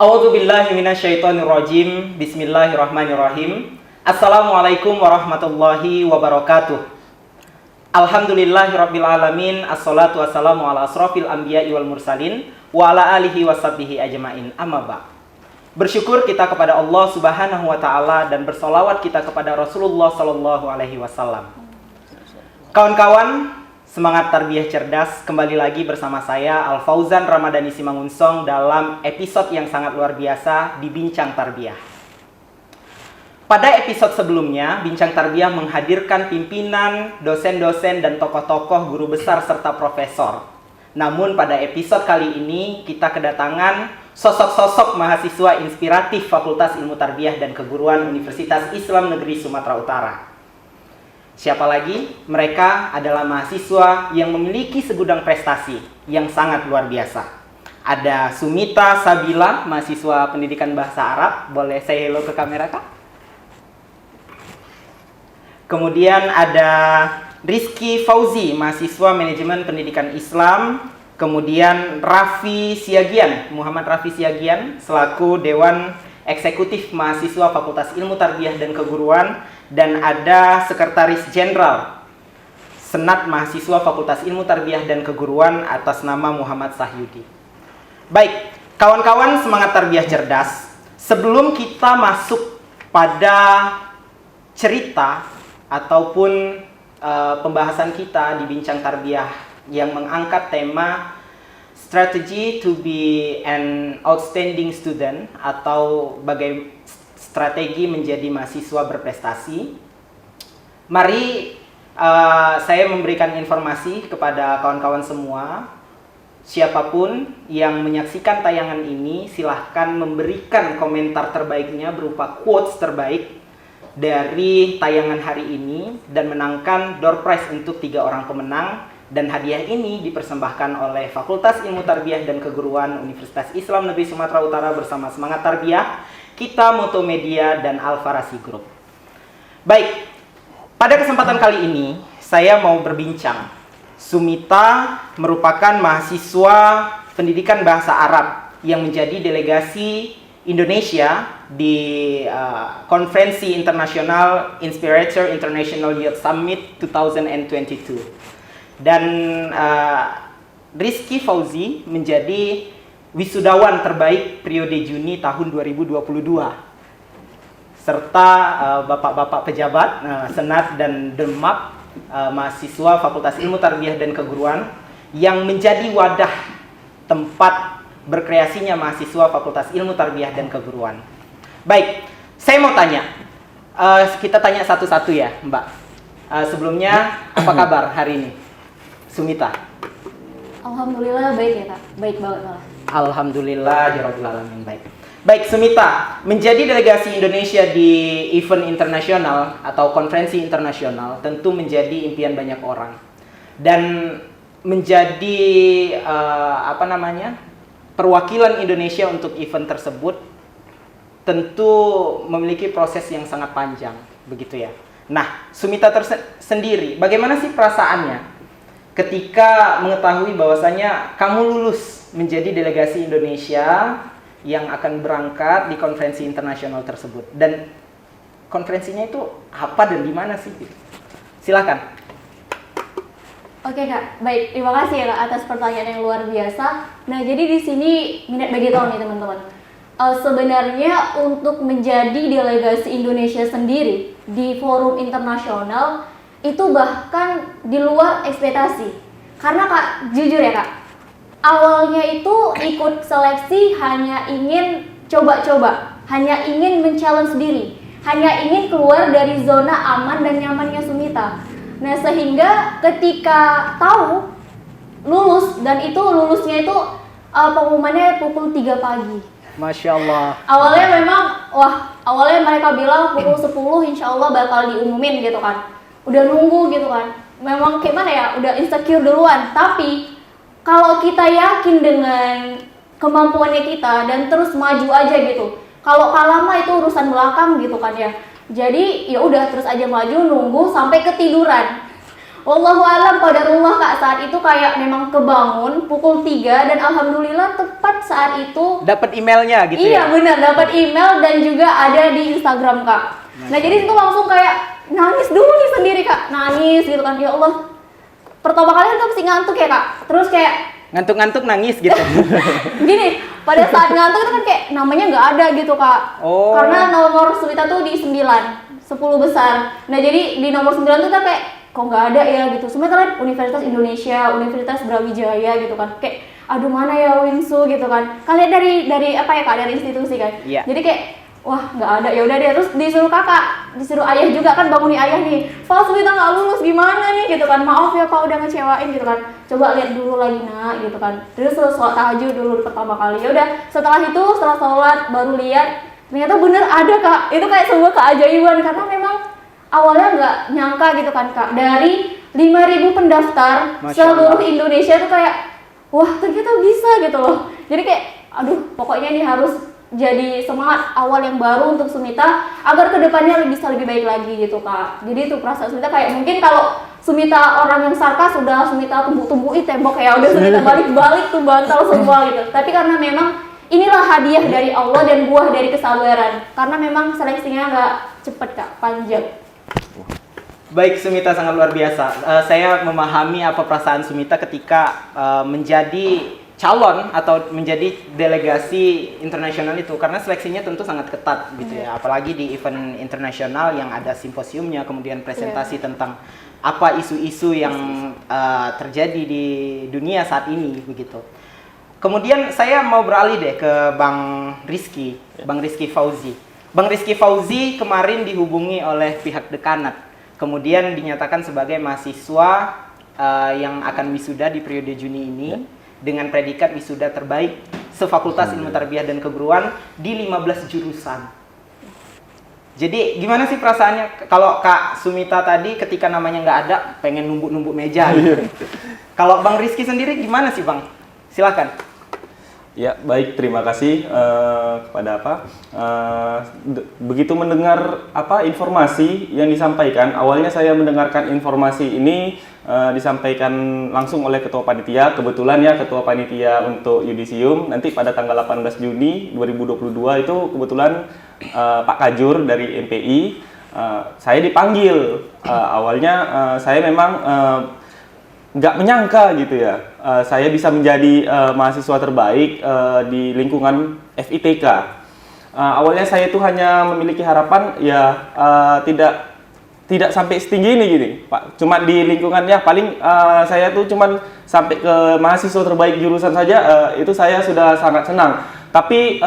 A'udzu billahi minasyaitonir rajim. Bismillahirrahmanirrahim. Assalamualaikum warahmatullahi wabarakatuh. Alhamdulillahirabbil alamin. Assalatu wassalamu ala asrofil anbiya'i wal mursalin wa ala alihi washabbihi ajmain. Amma ba'd. Bersyukur kita kepada Allah Subhanahu wa taala dan bersolawat kita kepada Rasulullah sallallahu alaihi wasallam. Kawan-kawan, semangat tarbiyah cerdas, kembali lagi bersama saya Al Fauzan Ramadhani Simangunsong dalam episode yang sangat luar biasa di Bincang Tarbiyah. Pada episode sebelumnya, Bincang Tarbiyah menghadirkan pimpinan, dosen-dosen dan tokoh-tokoh guru besar serta profesor. Namun pada episode kali ini kita kedatangan sosok-sosok mahasiswa inspiratif Fakultas Ilmu Tarbiyah dan Keguruan Universitas Islam Negeri Sumatera Utara. Siapa lagi? Mereka adalah mahasiswa yang memiliki segudang prestasi yang sangat luar biasa. Ada Sumita Sabila, mahasiswa pendidikan bahasa Arab. Boleh say hello ke kamera, Kak? Kemudian ada Rizky Fauzi, mahasiswa manajemen pendidikan Islam. Kemudian Raffi Siagian, Muhammad Raffi Siagian, selaku Dewan Eksekutif Mahasiswa Fakultas Ilmu Tarbiyah dan Keguruan. Dan ada Sekretaris Jenderal Senat Mahasiswa Fakultas Ilmu Tarbiyah dan Keguruan atas nama Muhammad Sahyudi. Baik, kawan-kawan semangat tarbiyah cerdas. Sebelum kita masuk pada cerita ataupun pembahasan kita di Bincang Tarbiyah yang mengangkat tema Strategy to be an outstanding student atau strategi menjadi mahasiswa berprestasi. Mari saya memberikan informasi kepada kawan-kawan semua. Siapapun yang menyaksikan tayangan ini, silahkan memberikan komentar terbaiknya berupa quotes terbaik dari tayangan hari ini dan menangkan door prize untuk 3 orang pemenang. Dan hadiah ini dipersembahkan oleh Fakultas Ilmu Tarbiyah dan Keguruan Universitas Islam Negeri Sumatera Utara bersama Semangat Tarbiyah, Kita Multimedia, dan Al-Farasi Group. Baik, pada kesempatan kali ini saya mau berbincang. Sumita merupakan mahasiswa pendidikan bahasa Arab yang menjadi delegasi Indonesia di Konferensi Internasional Inspirator International Youth Summit 2022. Dan Rizky Fauzi menjadi wisudawan terbaik periode Juni tahun 2022. Serta bapak-bapak pejabat Senat dan Demap, mahasiswa Fakultas Ilmu Tarbiyah dan Keguruan yang menjadi wadah tempat berkreasinya mahasiswa Fakultas Ilmu Tarbiyah dan Keguruan. Baik, saya mau tanya. Kita tanya satu-satu ya, Mbak. Sebelumnya, apa kabar hari ini? Sumita. Alhamdulillah baik ya, Kak. Baik banget malah. Alhamdulillah ya rabbil alamin, baik. Baik, Sumita, menjadi delegasi Indonesia di event internasional atau konferensi internasional tentu menjadi impian banyak orang. Dan menjadi perwakilan Indonesia untuk event tersebut tentu memiliki proses yang sangat panjang, begitu ya. Nah, Sumita sendiri, bagaimana sih perasaannya ketika mengetahui bahwasanya kamu lulus menjadi delegasi Indonesia yang akan berangkat di konferensi internasional tersebut? Dan konferensinya itu apa dan di mana sih? Silakan. Oke, Kak, baik. Terima kasih ya, Kak, atas pertanyaan yang luar biasa. Nah, jadi di sini minat bagi tahu nih teman-teman. Sebenarnya untuk menjadi delegasi Indonesia sendiri di forum internasional itu bahkan di luar ekspektasi. Karena, Kak, jujur ya, Kak, awalnya itu ikut seleksi hanya ingin coba-coba, hanya ingin men-challenge diri, hanya ingin keluar dari zona aman dan nyamannya Sumita. Nah, sehingga ketika tahu lulus, dan itu lulusnya itu pengumumannya pukul 3 pagi. Masya Allah. Awalnya mereka bilang pukul 10 insya Allah bakal diumumin gitu kan. Udah nunggu gitu kan. Memang gimana ya, udah insecure duluan. Tapi kalau kita yakin dengan kemampuannya kita dan terus maju aja gitu. Kalau kalah mah itu urusan belakang gitu kan ya. Jadi ya udah terus aja maju, nunggu sampai ketiduran. Wallahu alam qadarullah Kak, saat itu kayak memang kebangun pukul 3 dan alhamdulillah tepat saat itu Dapat emailnya gitu iya ya? benar, dapat email dan juga ada di Instagram Kak. Nah jadi itu langsung kayak nangis dulu nih sendiri Kak, nangis gitu kan, ya Allah. Pertama kali kan masih ngantuk ya Kak, terus kayak Ngantuk-ngantuk nangis gitu. gini, pada saat ngantuk itu kan kayak namanya nggak ada gitu Kak. Oh. Karena nomor Sumita tuh di 9, 10 besar. Nah jadi di nomor 9 tuh kita kayak kok nggak ada ya gitu. Sebenarnya kan Universitas Indonesia, Universitas Brawijaya gitu kan. Kayak aduh mana ya Winsu gitu kan. Kalian dari apa ya Kak, dari institusi kan. Iya. Jadi kayak wah nggak ada, ya udah deh. Terus disuruh kakak, disuruh ayah juga kan, bangunin ayah nih. Pak Sumita nggak lulus gimana nih gitu kan. Maaf ya Pak udah ngecewain gitu kan. Coba lihat dulu lagi nak gitu kan. Terus sholat tahajud dulu pertama kali. Ya udah setelah itu setelah sholat baru lihat ternyata bener ada Kak. Itu kayak sebuah keajaiban karena memang awalnya nggak nyangka gitu kan Kak. Dari 5.000 pendaftar Masya seluruh Allah. Indonesia tuh kayak wah ternyata bisa gitu loh. Jadi kayak aduh pokoknya ini harus jadi semangat awal yang baru untuk Sumita agar kedepannya bisa lebih baik lagi gitu Kak. Jadi itu perasaan Sumita kayak mungkin kalau Sumita orang yang sarkas sudah Sumita tumbuk-tumbuki tembok ya udah Sumita balik-balik tuh bantal semua gitu. Tapi karena memang inilah hadiah dari Allah dan buah dari kesabaran. Karena memang seleksinya nggak cepet Kak, panjang. Baik, Sumita sangat luar biasa. Saya memahami apa perasaan Sumita ketika menjadi calon atau menjadi delegasi internasional itu, karena seleksinya tentu sangat ketat gitu ya, apalagi di event internasional yang ada simposiumnya, kemudian presentasi tentang apa isu-isu yang terjadi di dunia saat ini begitu. Kemudian saya mau beralih deh ke Bang Rizky Fauzi. Bang Rizky Fauzi kemarin dihubungi oleh pihak dekanat, kemudian dinyatakan sebagai mahasiswa yang akan wisuda di periode Juni ini dengan predikat wisuda terbaik sefakultas ilmu tarbiyah dan keguruan di 15 jurusan. Jadi gimana sih perasaannya kalau Kak Sumita tadi ketika namanya nggak ada pengen numbuk-numbuk meja gitu. Kalau Bang Rizky sendiri gimana sih Bang? Silakan. Ya, baik, terima kasih kepada begitu mendengar informasi yang disampaikan. Awalnya saya mendengarkan informasi ini disampaikan langsung oleh Ketua Panitia. Kebetulan ya Ketua Panitia untuk Yudisium nanti pada tanggal 18 Juni 2022 itu kebetulan Pak Kajur dari MPI. Saya dipanggil. Awalnya saya memang nggak menyangka gitu ya, saya bisa menjadi mahasiswa terbaik di lingkungan FITK. Awalnya saya itu hanya memiliki harapan ya tidak sampai setinggi ini gini, Pak. Cuma di lingkungannya paling saya tuh cuman sampai ke mahasiswa terbaik jurusan saja, itu saya sudah sangat senang. Tapi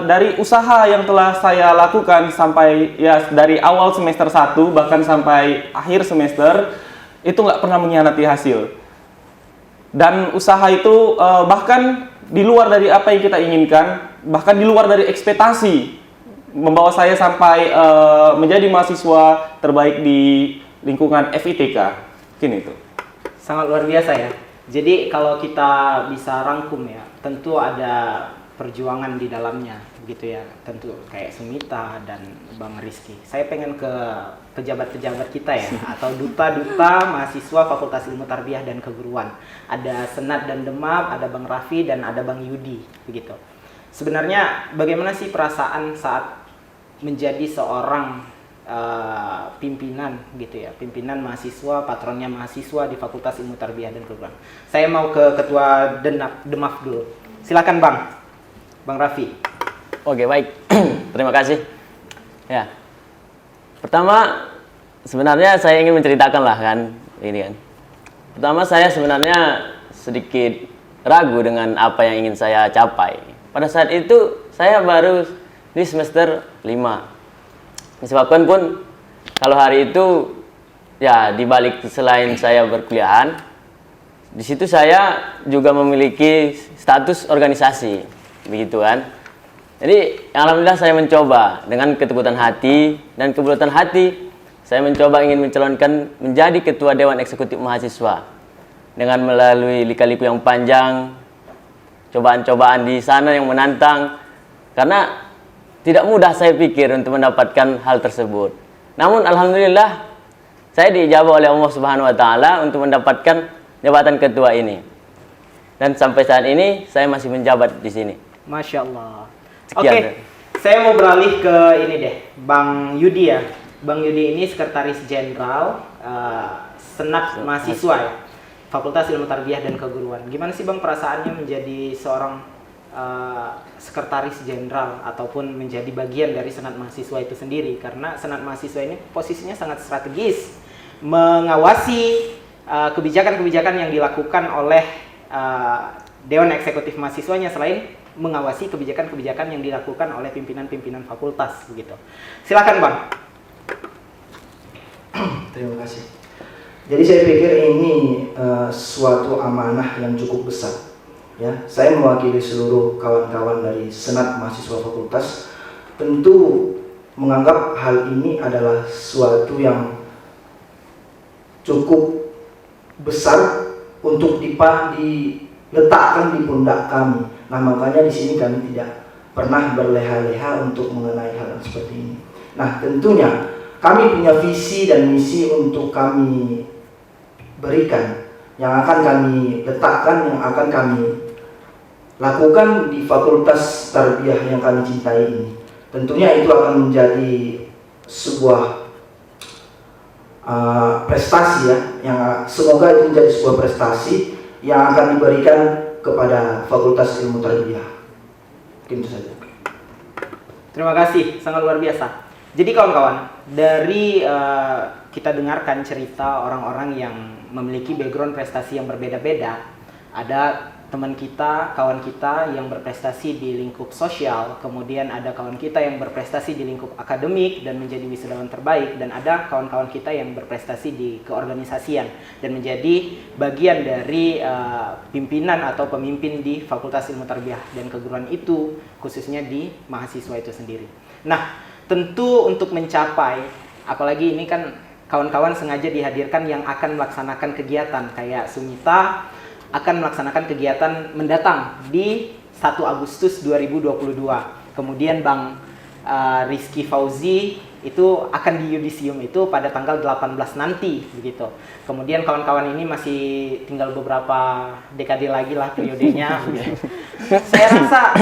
dari usaha yang telah saya lakukan sampai ya dari awal semester 1 bahkan sampai akhir semester itu nggak pernah mengkhianati hasil. Dan usaha itu bahkan di luar dari apa yang kita inginkan, bahkan di luar dari ekspektasi, membawa saya sampai menjadi mahasiswa terbaik di lingkungan FITK. Mungkin itu. Sangat luar biasa ya. Jadi kalau kita bisa rangkum ya, tentu ada perjuangan di dalamnya gitu ya, tentu kayak Sumita dan Bang Rizky. Saya pengen ke pejabat-pejabat kita ya, atau duta-duta mahasiswa Fakultas Ilmu Tarbiyah dan Keguruan. Ada Senat dan Demap, ada Bang Raffi dan ada Bang Yudi begitu. Sebenarnya bagaimana sih perasaan saat menjadi seorang pimpinan gitu ya, pimpinan mahasiswa, patronnya mahasiswa di Fakultas Ilmu Tarbiyah dan Keguruan. Saya mau ke Ketua Demap dulu. Silakan Bang Raffi. Oke, baik. Terima kasih. Ya. Pertama, sebenarnya saya ingin menceritakan lah kan, ini kan. Pertama, saya sebenarnya sedikit ragu dengan apa yang ingin saya capai. Pada saat itu, saya baru di semester 5. Disebabkan pun, kalau hari itu, ya dibalik selain saya berkuliahan, di situ saya juga memiliki status organisasi, begitu kan. Jadi, alhamdulillah saya mencoba dengan ketekunan hati dan kebulatan hati, saya mencoba ingin mencalonkan menjadi Ketua Dewan Eksekutif Mahasiswa. Dengan melalui lika-liku yang panjang, cobaan-cobaan di sana yang menantang, karena tidak mudah saya pikir untuk mendapatkan hal tersebut. Namun alhamdulillah saya diijabah oleh Allah Subhanahu wa taala untuk mendapatkan jabatan ketua ini. Dan sampai saat ini saya masih menjabat di sini. Masya Allah. Sekian. Oke, saya mau beralih ke ini deh, Bang Yudi ya. Bang Yudi ini Sekretaris Jenderal Senat Mahasiswa ya, Fakultas Ilmu Tarbiyah dan Keguruan. Gimana sih Bang perasaannya menjadi seorang Sekretaris Jenderal ataupun menjadi bagian dari Senat Mahasiswa itu sendiri? Karena Senat Mahasiswa ini posisinya sangat strategis, mengawasi kebijakan-kebijakan yang dilakukan oleh Dewan Eksekutif Mahasiswanya, selain mengawasi kebijakan-kebijakan yang dilakukan oleh pimpinan-pimpinan fakultas begitu. Silakan Bang. Terima kasih. Jadi saya pikir ini suatu amanah yang cukup besar. Ya, saya mewakili seluruh kawan-kawan dari Senat Mahasiswa Fakultas, tentu menganggap hal ini adalah suatu yang cukup besar untuk diletakkan di pundak kami. Nah, makanya di sini kami tidak pernah berleha-leha untuk mengenai hal seperti ini. Nah, tentunya kami punya visi dan misi untuk kami berikan, yang akan kami letakkan, yang akan kami lakukan di Fakultas Tarbiyah yang kami cintai ini. Tentunya itu akan menjadi sebuah prestasi ya, yang semoga itu menjadi sebuah prestasi yang akan diberikan kepada Fakultas Ilmu Tarbiyah. Itu saja. Terima kasih, sangat luar biasa. Jadi kawan-kawan, dari kita dengarkan cerita orang-orang yang memiliki background prestasi yang berbeda-beda. Ada teman kita, kawan kita yang berprestasi di lingkup sosial, kemudian ada kawan kita yang berprestasi di lingkup akademik dan menjadi wisudawan terbaik, dan ada kawan-kawan kita yang berprestasi di keorganisasian dan menjadi bagian dari pimpinan atau pemimpin di Fakultas Ilmu Tarbiyah dan Keguruan itu, khususnya di mahasiswa itu sendiri. Nah, tentu untuk mencapai, apalagi ini kan kawan-kawan sengaja dihadirkan yang akan melaksanakan kegiatan, kayak Sumita akan melaksanakan kegiatan mendatang di 1 Agustus 2022. Kemudian Bang Rizky Fauzi itu akan di yudisium itu pada tanggal 18 nanti begitu. Kemudian kawan-kawan ini masih tinggal beberapa dekade lagi lah periodenya. Saya rasa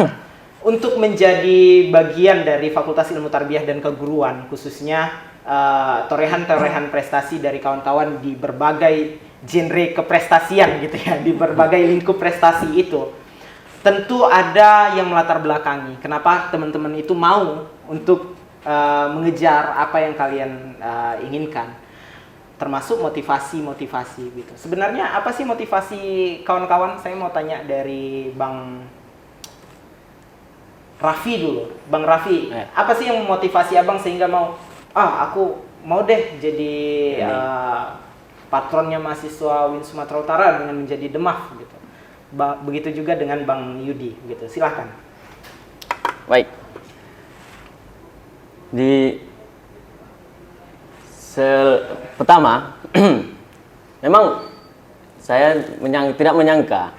untuk menjadi bagian dari Fakultas Ilmu Tarbiyah dan Keguruan, khususnya torehan-torehan prestasi dari kawan-kawan di berbagai genre keprestasian gitu ya, di berbagai lingkup prestasi itu, tentu ada yang melatar belakangi kenapa teman-teman itu mau untuk mengejar apa yang kalian inginkan, termasuk motivasi gitu. Sebenarnya apa sih motivasi kawan-kawan? Saya mau tanya dari Bang Raffi dulu. Bang Raffi, apa sih yang memotivasi abang sehingga mau, aku mau deh jadi patronnya mahasiswa UIN Sumatera Utara dengan menjadi DEMAF gitu. Begitu juga dengan Bang Yudi gitu. Silahkan. Baik. Pertama, memang saya tidak menyangka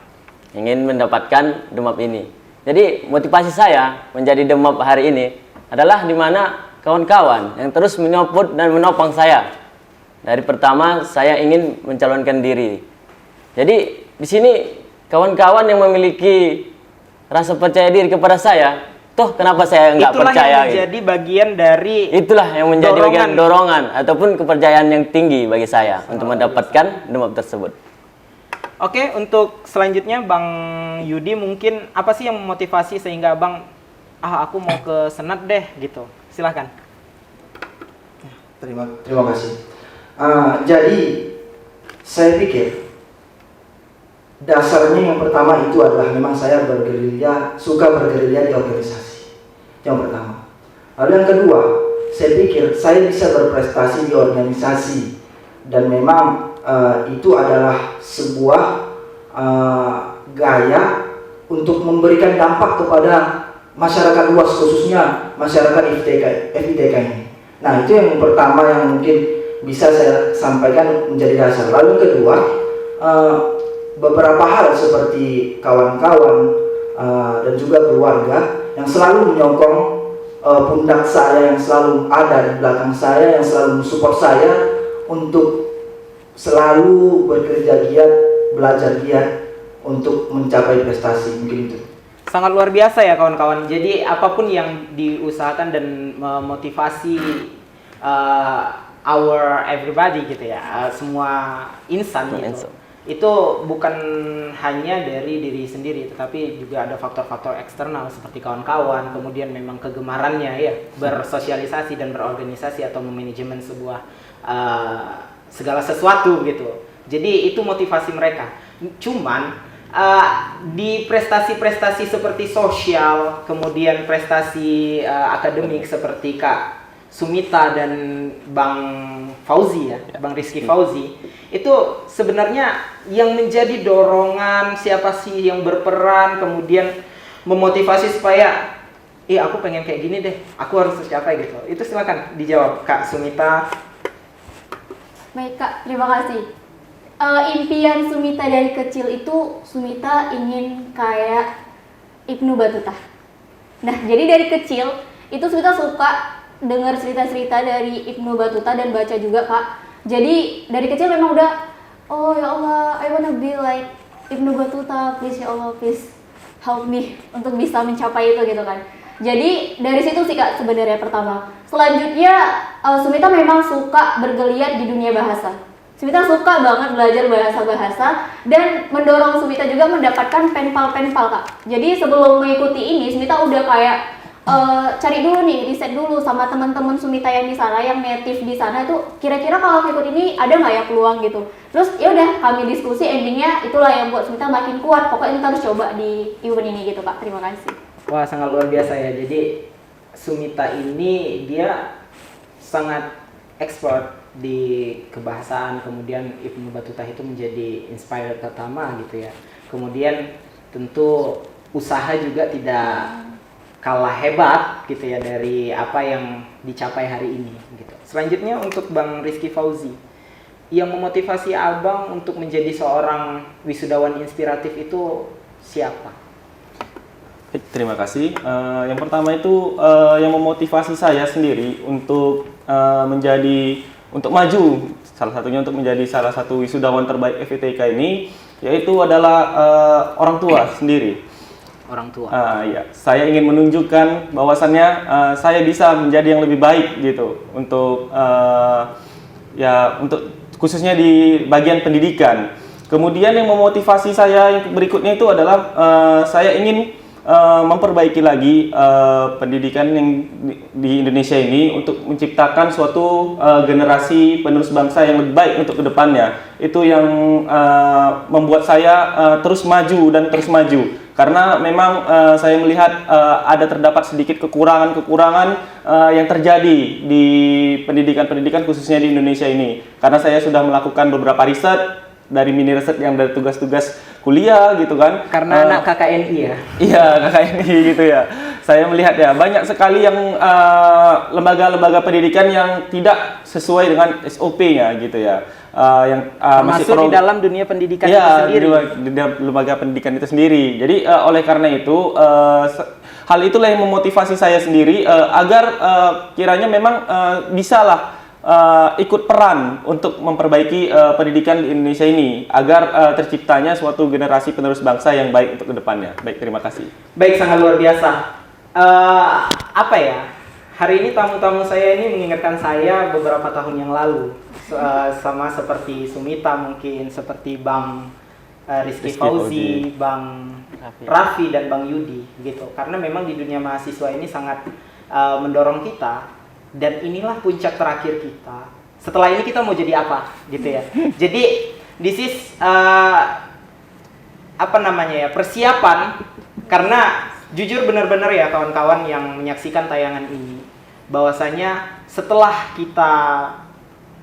ingin mendapatkan DEMAF ini. Jadi motivasi saya menjadi DEMAF hari ini adalah di mana kawan-kawan yang terus menyambut dan menopang saya. Dari pertama saya ingin mencalonkan diri. Jadi di sini kawan-kawan yang memiliki rasa percaya diri kepada saya, toh kenapa saya nggak percaya? Itulah yang menjadi bagian dari bagian dorongan ataupun kepercayaan yang tinggi bagi saya untuk mendapatkan DEMAF tersebut. Oke, untuk selanjutnya Bang Yudi, mungkin apa sih yang memotivasi sehingga Bang, aku mau ke Senat deh gitu. Silahkan. Terima kasih. Jadi saya pikir dasarnya yang pertama itu adalah memang saya suka bergerilya di organisasi. Yang pertama. Lalu yang kedua, saya pikir saya bisa berprestasi di organisasi, dan memang itu adalah sebuah gaya untuk memberikan dampak kepada masyarakat luas, khususnya masyarakat FITK ini. Nah, itu yang pertama yang mungkin bisa saya sampaikan menjadi dasar. Lalu yang kedua, beberapa hal seperti kawan-kawan dan juga keluarga yang selalu menyokong pundak saya, yang selalu ada di belakang saya, yang selalu mensupport saya untuk selalu bekerja giat, belajar giat untuk mencapai prestasi, mungkin itu. Sangat luar biasa ya kawan-kawan. Jadi apapun yang diusahakan dan memotivasi our everybody gitu ya, semua insan gitu. Itu bukan hanya dari diri sendiri, tetapi juga ada faktor-faktor eksternal seperti kawan-kawan, kemudian memang kegemarannya ya bersosialisasi dan berorganisasi atau memanajemen sebuah segala sesuatu gitu. Jadi itu motivasi mereka. Cuman di prestasi-prestasi seperti sosial, kemudian prestasi akademik seperti Kak Sumita dan Bang Fauzi ya, Bang Rizky Fauzi, itu sebenarnya yang menjadi dorongan siapa sih yang berperan kemudian memotivasi supaya aku pengen kayak gini deh, aku harus tercapai gitu. Itu silakan dijawab Kak Sumita. Baik Kak, terima kasih. Impian Sumita dari kecil itu Sumita ingin kayak Ibnu Battuta. Nah, jadi dari kecil itu Sumita suka dengar cerita-cerita dari Ibnu Battuta dan baca juga Kak. Jadi dari kecil memang udah, oh ya Allah, I wanna be like Ibnu Battuta, please ya Allah, please help me untuk bisa mencapai itu gitu kan. Jadi dari situ sih Kak sebenarnya pertama. Selanjutnya Sumita memang suka bergeliat di dunia bahasa. Sumita suka banget belajar bahasa-bahasa dan mendorong Sumita juga mendapatkan penpal-penpal Kak. Jadi sebelum mengikuti ini Sumita udah kayak cari dulu nih, riset dulu sama teman-teman Sumita yang di sana, yang native di sana itu kira-kira kalau ikut ini ada nggak ya peluang gitu. Terus ya udah kami diskusi, endingnya itulah yang buat Sumita makin kuat. Pokoknya kita harus coba di event ini gitu Kak. Terima kasih. Wah, sangat luar biasa ya. Jadi Sumita ini dia sangat expert di kebahasaan, kemudian Ibnu Battuta itu menjadi inspired pertama gitu ya. Kemudian tentu usaha juga tidak kalah hebat gitu ya dari apa yang dicapai hari ini gitu. Selanjutnya untuk Bang Rizky Fauzi, yang memotivasi Abang untuk menjadi seorang wisudawan inspiratif itu siapa? Terima kasih. Yang pertama itu yang memotivasi saya sendiri untuk untuk maju, salah satunya untuk menjadi salah satu wisudawan terbaik FITK ini, yaitu adalah orang tua sendiri. Orang tua. Ya, saya ingin menunjukkan bahwasannya saya bisa menjadi yang lebih baik gitu untuk untuk khususnya di bagian pendidikan. Kemudian yang memotivasi saya yang berikutnya itu adalah saya ingin memperbaiki lagi pendidikan yang di Indonesia ini untuk menciptakan suatu generasi penerus bangsa yang lebih baik untuk kedepannya. Itu yang membuat saya terus maju dan terus maju. Karena memang saya melihat terdapat sedikit kekurangan-kekurangan yang terjadi di pendidikan-pendidikan khususnya di Indonesia ini. Karena saya sudah melakukan beberapa riset, dari mini riset yang dari tugas-tugas kuliah gitu kan. Karena anak KKNI ya? Iya, KKNI gitu ya. Saya melihat ya banyak sekali yang lembaga-lembaga pendidikan yang tidak sesuai dengan SOP-nya gitu ya. Masuk di dalam dunia pendidikan itu sendiri. Di dalam lembaga pendidikan itu sendiri. Jadi oleh karena itu hal itulah yang memotivasi saya sendiri agar kiranya memang bisalah ikut peran untuk memperbaiki pendidikan di Indonesia ini agar terciptanya suatu generasi penerus bangsa yang baik untuk kedepannya. Baik, terima kasih. Baik, sangat luar biasa. Apa ya? Hari ini tamu-tamu saya ini mengingatkan saya beberapa tahun yang lalu, sama seperti Sumita mungkin, seperti Bang Rizky Fauzi, Bang Raffi dan Bang Yudi gitu. Karena memang di dunia mahasiswa ini sangat mendorong kita, dan inilah puncak terakhir kita. Setelah ini kita mau jadi apa gitu ya. Jadi this is persiapan, karena jujur benar-benar ya kawan-kawan yang menyaksikan tayangan ini, bahwasanya setelah kita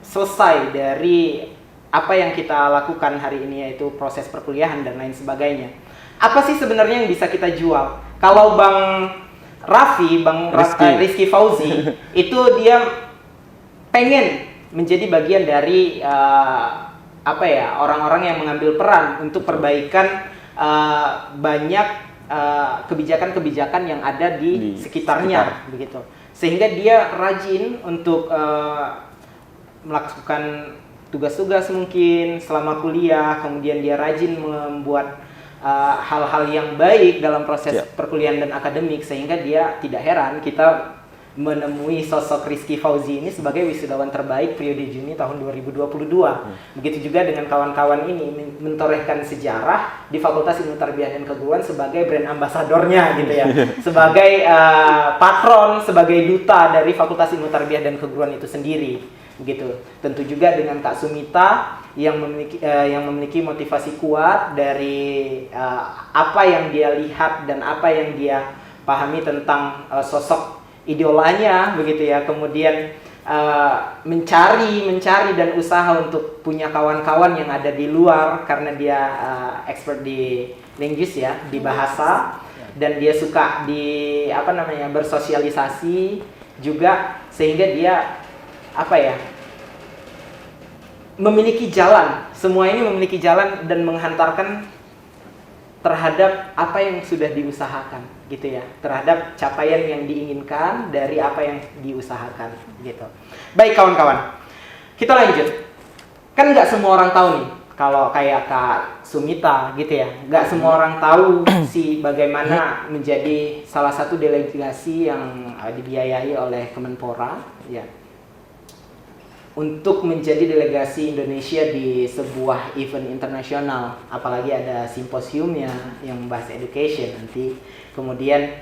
selesai dari apa yang kita lakukan hari ini, yaitu proses perkuliahan dan lain sebagainya, apa sih sebenarnya yang bisa kita jual? Kalau Bang Raffi, Bang Rizky Fauzi itu dia pengen menjadi bagian dari orang-orang yang mengambil peran untuk perbaikan banyak kebijakan-kebijakan yang ada di sekitarnya begitu, sehingga dia rajin untuk melakukan tugas-tugas mungkin selama kuliah, kemudian dia rajin membuat hal-hal yang baik dalam proses perkuliahan dan akademik, sehingga dia tidak heran kita menemui sosok Rizky Fauzi ini sebagai wisudawan terbaik periode Juni tahun 2022. Begitu juga dengan kawan-kawan ini mentorehkan sejarah di Fakultas Ilmu Tarbiyah dan Keguruan sebagai brand ambasadornya gitu ya. Sebagai patron, sebagai duta dari Fakultas Ilmu Tarbiyah dan Keguruan itu sendiri. Begitu. Tentu juga dengan Kak Sumita yang memiliki motivasi kuat dari apa yang dia lihat dan apa yang dia pahami tentang sosok idolanya begitu ya, kemudian mencari dan usaha untuk punya kawan-kawan yang ada di luar karena dia expert di linguis ya, di bahasa, dan dia suka di bersosialisasi juga, sehingga dia memiliki jalan, semua ini memiliki jalan dan menghantarkan terhadap apa yang sudah diusahakan gitu ya, terhadap capaian yang diinginkan dari apa yang diusahakan gitu. Baik kawan-kawan, kita lanjut. Kan nggak semua orang tahu nih kalau kayak Kak Sumita gitu ya, nggak semua orang tahu sih bagaimana menjadi salah satu delegasi yang dibiayai oleh Kemenpora ya, untuk menjadi delegasi Indonesia di sebuah event internasional, apalagi ada simposiumnya yang membahas education nanti, kemudian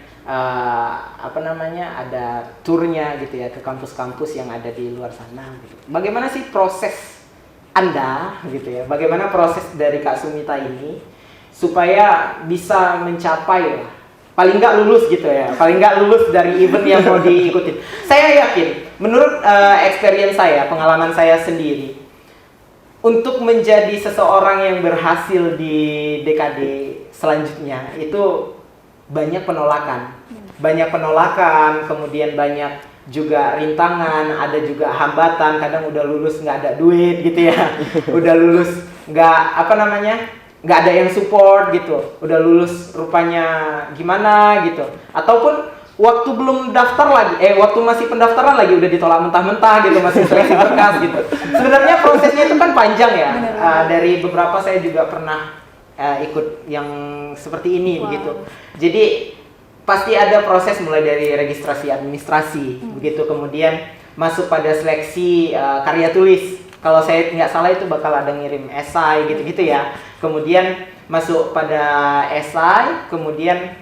ada turnya gitu ya ke kampus-kampus yang ada di luar sana gitu. Bagaimana sih proses Anda gitu ya, bagaimana proses dari Kak Sumita ini supaya bisa mencapai paling nggak lulus gitu ya, paling nggak lulus dari event yang mau diikuti. Saya yakin, menurut experience saya, pengalaman saya sendiri, untuk menjadi seseorang yang berhasil di DKD selanjutnya itu banyak penolakan, kemudian banyak juga rintangan, ada juga hambatan. Kadang udah lulus nggak ada duit gitu ya, udah lulus nggak ada yang support gitu, udah lulus rupanya gimana gitu, ataupun waktu belum daftar lagi, waktu masih pendaftaran lagi udah ditolak mentah-mentah gitu, masih seleksi berkas gitu. Sebenarnya prosesnya itu kan panjang ya. Dari beberapa saya juga pernah ikut yang seperti ini begitu. Jadi pasti ada proses mulai dari registrasi administrasi begitu, kemudian masuk pada seleksi karya tulis. Kalau saya nggak salah itu bakal ada ngirim esai gitu-gitu ya. Kemudian masuk pada esai, kemudian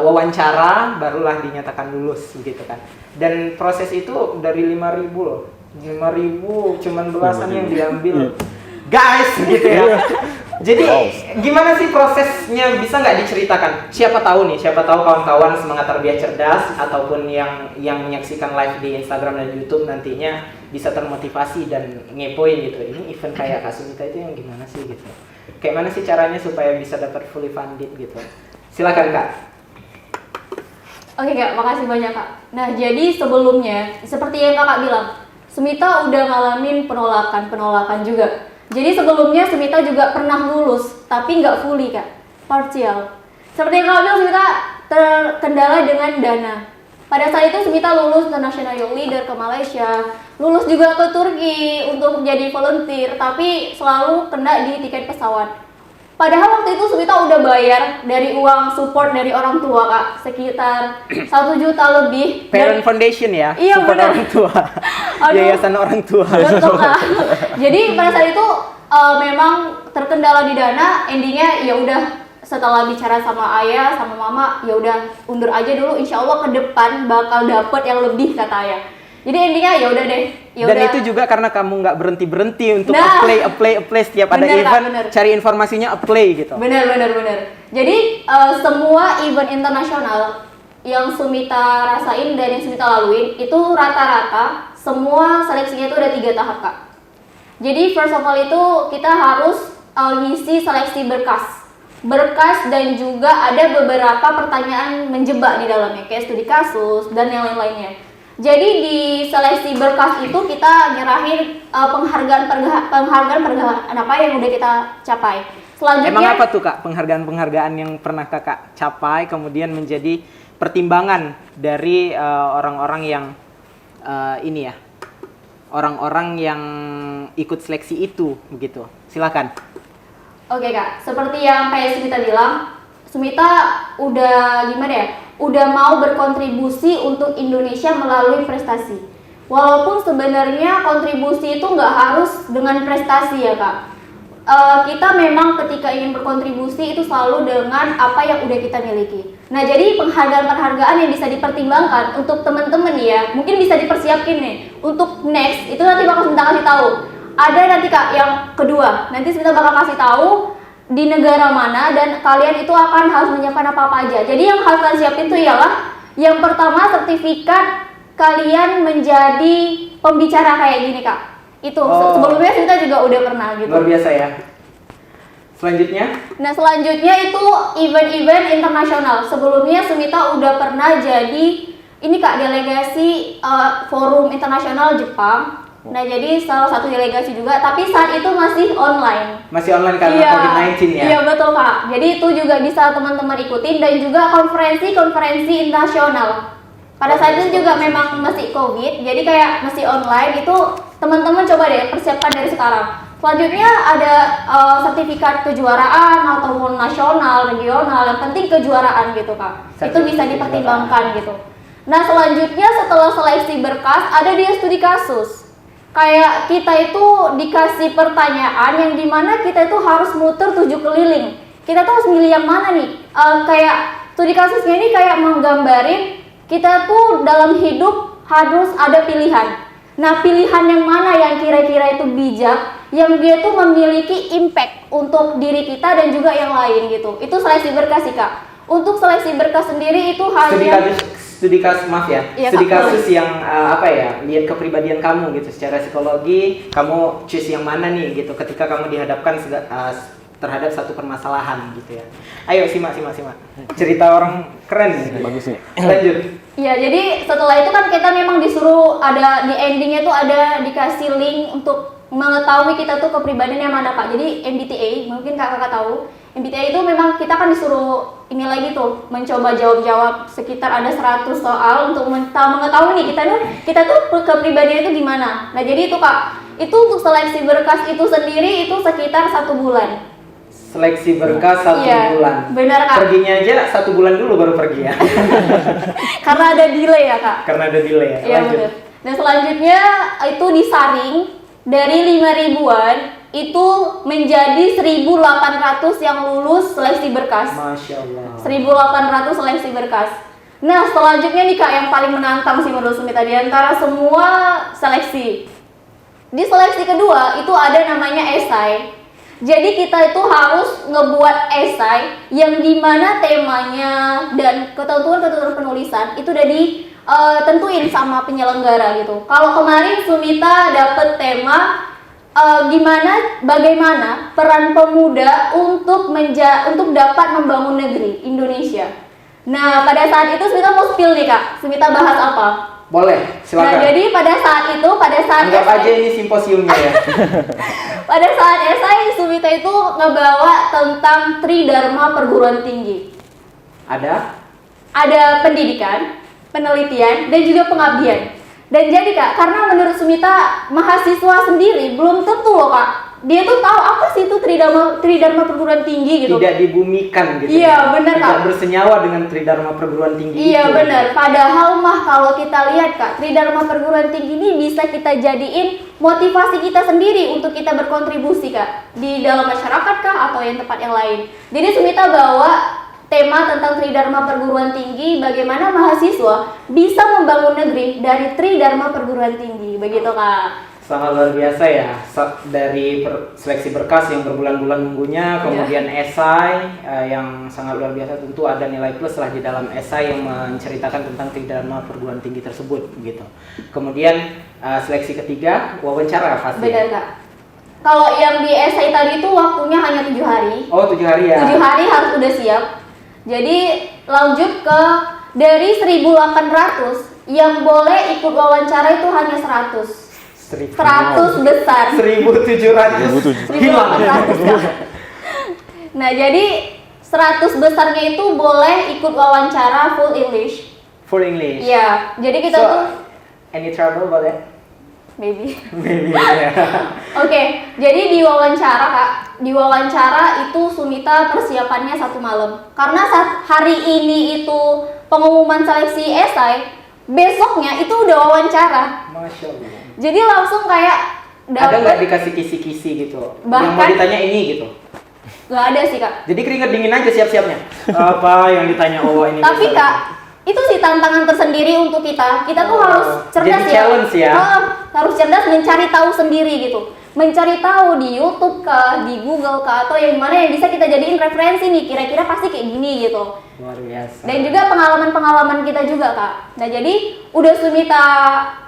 wawancara, barulah dinyatakan lulus begitu kan. Dan proses itu dari 5.000 loh. 5.000 cuman belasan yang diambil. Guys gitu ya. Jadi gimana sih prosesnya, bisa nggak diceritakan? Siapa tahu kawan-kawan semangat tarbiyah cerdas ataupun yang menyaksikan live di Instagram dan YouTube nantinya bisa termotivasi dan ngepoin gitu. Ini event kayak Kak Sumita itu yang gimana sih gitu? Kayak mana sih caranya supaya bisa dapat fully funded gitu? Silakan Kak. Oke Kak, makasih banyak Kak. Nah jadi sebelumnya, seperti yang Kakak bilang, Sumita udah ngalamin penolakan juga. Jadi sebelumnya Sumita juga pernah lulus, tapi nggak fully Kak, partial. Seperti yang Kakak bilang, Sumita terkendala dengan dana. Pada saat itu Sumita lulus International Young Leader ke Malaysia, lulus juga ke Turki untuk menjadi volunteer, tapi selalu kena di tiket pesawat. Padahal waktu itu Sumita udah bayar dari uang support dari orang tua Kak, sekitar 1 juta lebih. Parent Foundation ya, iya, support bener. orang tua, yayasan orang tua. Betul Kak. Jadi pada saat itu memang terkendala di dana, endingnya ya udah setelah bicara sama ayah, sama mama, ya udah undur aja dulu, insya Allah ke depan bakal dapet yang lebih kata ayah. Jadi endingnya ya udah deh. Dan itu juga karena kamu nggak berhenti untuk apply setiap ada event, cari informasinya apply gitu. Bener. Jadi semua event internasional yang Sumita rasain dan yang Sumita laluin itu rata-rata semua seleksinya itu ada 3 tahap Kak. Jadi first of all itu kita harus ngisi seleksi berkas dan juga ada beberapa pertanyaan menjebak di dalamnya kayak studi kasus dan yang lain-lainnya. Jadi di seleksi berkas itu kita nyerahin penghargaan apa yang udah kita capai. Selanjutnya, emang apa tuh Kak penghargaan yang pernah Kakak capai kemudian menjadi pertimbangan dari orang-orang yang orang-orang yang ikut seleksi itu begitu. Silakan. Oke Kak, seperti yang kayak Sumita bilang, Sumita udah gimana ya? Udah mau berkontribusi untuk Indonesia melalui prestasi. Walaupun sebenarnya kontribusi itu nggak harus dengan prestasi ya Kak. Kita memang ketika ingin berkontribusi itu selalu dengan apa yang udah kita miliki. Nah jadi penghargaan-penghargaan yang bisa dipertimbangkan untuk teman-teman ya, mungkin bisa dipersiapkan nih untuk next itu nanti bakal Sumita kasih tahu. Ada nanti Kak yang kedua, nanti Sumita bakal kasih tahu di negara mana dan kalian itu akan harus menyiapkan apa-apa aja. Jadi yang harus kalian siapin itu ialah yang pertama sertifikat kalian menjadi pembicara kayak gini Kak. Itu sebelumnya kita juga udah pernah gitu. Luar biasa ya. Selanjutnya? Nah selanjutnya itu event-event internasional. Sebelumnya Sumita udah pernah jadi ini Kak delegasi forum internasional Jepang. Nah jadi salah satu delegasi juga, tapi saat itu masih online. Masih online karena COVID-19 ya? Iya betul Kak. Jadi itu juga bisa teman-teman ikutin dan juga konferensi-konferensi internasional. Pada saat itu juga memang masih COVID, jadi kayak masih online itu teman-teman coba deh persiapkan dari sekarang. Selanjutnya ada sertifikat kejuaraan ataupun nasional, regional, yang penting kejuaraan gitu Kak. Itu bisa dipertimbangkan gitu. Nah selanjutnya setelah seleksi berkas ada dia studi kasus. Kayak kita itu dikasih pertanyaan yang dimana kita itu harus muter 7 keliling. Kita tuh harus milih yang mana nih? Kayak studi kasusnya ini kayak menggambarin kita tuh dalam hidup harus ada pilihan. Nah, pilihan yang mana yang kira-kira itu bijak, yang dia tuh memiliki impact untuk diri kita dan juga yang lain gitu. Itu seleksi berkas sih Kak. Untuk seleksi berkas sendiri itu hanya studi kasus maaf ya, iya, studi Kak, kasus yang apa ya, lihat kepribadian kamu gitu secara psikologi, kamu choose yang mana nih gitu ketika kamu dihadapkan terhadap satu permasalahan gitu ya. Ayo simak. Cerita orang keren nih. Bagus nih. Lanjut. Iya, jadi setelah itu kan kita memang disuruh ada di endingnya tuh ada dikasih link untuk mengetahui kita tuh kepribadiannya mana Kak. Jadi MBTI, mungkin kakak tahu. MBTI itu memang kita kan disuruh ini lagi tuh mencoba jawab sekitar ada 100 soal untuk mengetahui nih kita tuh kepribadiannya itu gimana. Nah jadi itu Kak, itu untuk seleksi berkas itu sendiri itu sekitar 1 bulan. Seleksi berkas 1 bulan. Benar Kak. Perginya aja 1 bulan dulu baru pergi ya. Karena ada delay ya Kak. Karena ada delay ya. Iya benar. Dan selanjutnya itu disaring dari 5.000-an itu menjadi 1.800 yang lulus seleksi berkas. Masya Allah. 1.800 seleksi berkas. Nah selanjutnya nih Kak yang paling menantang sih menurut Sumita di antara semua seleksi. Di seleksi kedua itu ada namanya esai. Jadi kita itu harus ngebuat esai yang dimana temanya dan ketentuan-ketentuan penulisan itu udah ditentuin sama penyelenggara gitu. Kalau kemarin Sumita dapet tema bagaimana peran pemuda untuk dapat membangun negeri Indonesia. Nah pada saat itu Sumita mau spill nih Kak. Sumita bahas apa? Boleh, silakan. Nah jadi pada saat anggap aja ini simposiumnya ya. Pada saat esai Sumita itu ngebawa tentang Tridharma perguruan tinggi. Ada pendidikan, penelitian, dan juga pengabdian. Dan jadi Kak, karena menurut Sumita mahasiswa sendiri belum tentu loh Kak, dia tuh tahu apa sih itu Tridharma perguruan tinggi gitu. Tidak dibumikan gitu. Iya benar Kak. Tidak bersenyawa dengan Tridharma perguruan tinggi. Iya itu. benar. Padahal mah kalau kita lihat Kak, Tridharma perguruan tinggi ini bisa kita jadiin motivasi kita sendiri untuk kita berkontribusi Kak di dalam masyarakat Kak atau yang tempat yang lain. Jadi Sumita bawa tema tentang Tridharma perguruan tinggi, bagaimana mahasiswa bisa membangun negeri dari Tridharma perguruan tinggi, begitu Kak. Sangat luar biasa ya, dari seleksi berkas yang berbulan-bulan nunggunya, kemudian esai yang sangat luar biasa, tentu ada nilai plus lah di dalam esai yang menceritakan tentang Tridharma perguruan tinggi tersebut gitu. Kemudian seleksi ketiga, wawancara pasti. Benar Kak. Kalau yang di esai tadi itu waktunya hanya 7 hari. Oh 7 hari ya? 7 hari harus udah siap. Jadi lanjut ke dari 1.800 yang boleh ikut wawancara itu hanya 100. 100 besar. 1.700 hilang. Nah jadi 100 besarnya itu boleh ikut wawancara full English. Full English. Iya. Jadi kita tuh any trouble boleh? Maybe. Maybe, ya. Oke, jadi di wawancara Kak, di wawancara itu Sumita persiapannya 1 malam. Karena saat hari ini itu pengumuman seleksi esai, besoknya itu udah wawancara. Masya Allah. Jadi langsung kayak Ada nggak dapet, dikasih kisi-kisi gitu? Yang mau Bahkan- ditanya ini gitu. nggak ada sih Kak. Jadi keringet dingin aja siap-siapnya. Apa yang ditanya ini? Tapi besar. Kak, itu sih tantangan tersendiri untuk kita. Kita tuh Oh, harus cerdas jadi challenge ya? Harus cerdas mencari tahu sendiri gitu. Mencari tahu di YouTube kah, di Google kah, atau yang mana yang bisa kita jadiin referensi nih. Kira-kira pasti kayak gini gitu. Luar biasa. Dan juga pengalaman-pengalaman kita juga Kak. Nah jadi udah Sumita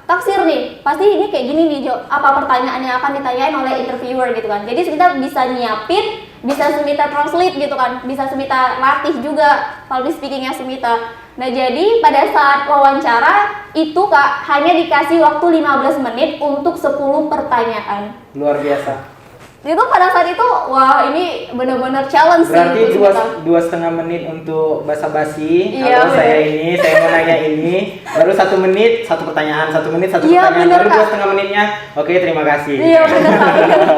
taksir nih, pasti ini kayak gini nih Jo, apa pertanyaan yang akan ditanyain oleh interviewer gitu kan. Jadi Sumita bisa nyiapin, bisa Sumita translate gitu kan, bisa Sumita latih juga public speakingnya Sumita. Nah jadi pada saat wawancara itu Kak hanya dikasih waktu 15 menit untuk 10 pertanyaan. Luar biasa. Itu pada saat itu wah ini benar-benar challenge Berarti sih untuk Sumita. 2,5 menit untuk basa-basi. Iya, Kalau saya bener. saya mau nanya ini, baru 1 menit, 1 pertanyaan, 1 menit, 1 Iya, pertanyaan, bener, baru Kak. 2,5 menitnya. Oke, terima kasih. Iya benar Kak, benar.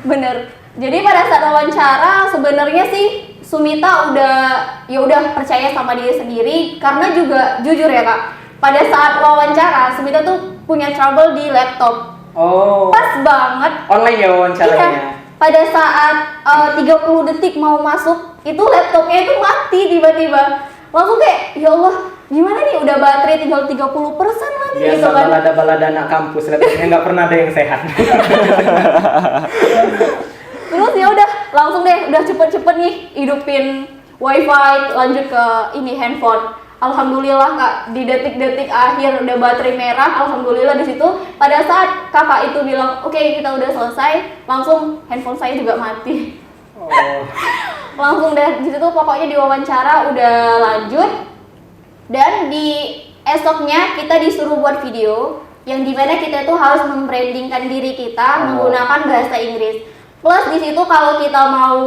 Bener. Jadi pada saat wawancara sebenarnya sih Sumita udah percaya sama diri sendiri karena juga jujur ya Kak. Pada saat wawancara Sumita tuh punya trouble di laptop. Oh, Pas banget. online ya wawancaranya. Iya. Pada saat 30 detik mau masuk itu laptopnya itu mati tiba-tiba. Langsung kayak ya Allah gimana nih udah baterai tinggal 30% lagi Biasa gitu kan. balada-balada anak kampus, laptopnya nggak pernah ada yang sehat. Terus ya udah langsung deh udah cepet-cepet nih hidupin wifi lanjut ke ini handphone. Alhamdulillah Kak di detik-detik akhir udah baterai merah. Alhamdulillah di situ pada saat kakak itu bilang oke kita udah selesai langsung handphone saya juga mati. Oh, Langsung deh di situ pokoknya di wawancara udah lanjut dan di esoknya kita disuruh buat video yang dimana kita tuh harus membrandingkan diri kita menggunakan bahasa Inggris. Plus di situ kalau kita mau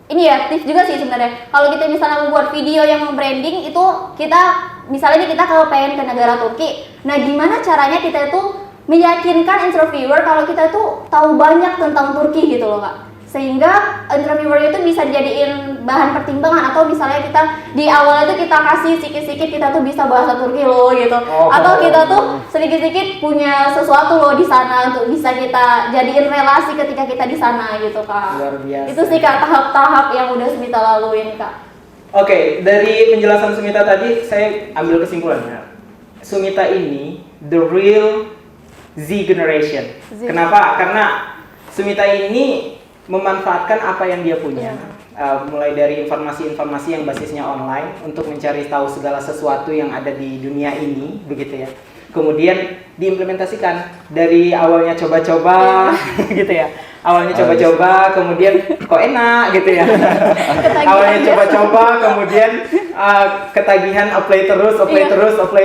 ini ya tips juga sih sebenarnya. Kalau kita misalnya membuat video yang membranding itu kita misalnya nih kita kalau pengen ke negara Turki. Nah, gimana caranya kita itu meyakinkan interviewer kalau kita itu tahu banyak tentang Turki gitu loh, Kak. Sehingga interviewer itu bisa dijadiin bahan pertimbangan atau misalnya kita di awal itu kita kasih sedikit-sedikit kita tuh bisa bahasa Turki loh gitu. Oh. Atau kita tuh sedikit-sedikit punya sesuatu loh di sana untuk bisa kita jadiin relasi ketika kita di sana gitu Kak. Luar biasa. Itu sih Kak tahap-tahap yang udah Sumita laluin Kak. Oke, dari penjelasan Sumita tadi saya ambil kesimpulannya. Sumita ini the real Z generation. Z. Kenapa? Karena Sumita ini memanfaatkan apa yang dia punya. Mulai dari informasi-informasi yang basisnya online untuk mencari tahu segala sesuatu yang ada di dunia ini, begitu ya. Kemudian diimplementasikan dari awalnya coba-coba, gitu ya. Awalnya coba-coba, kemudian kok enak, gitu ya. Awalnya coba-coba, kemudian ketagihan apply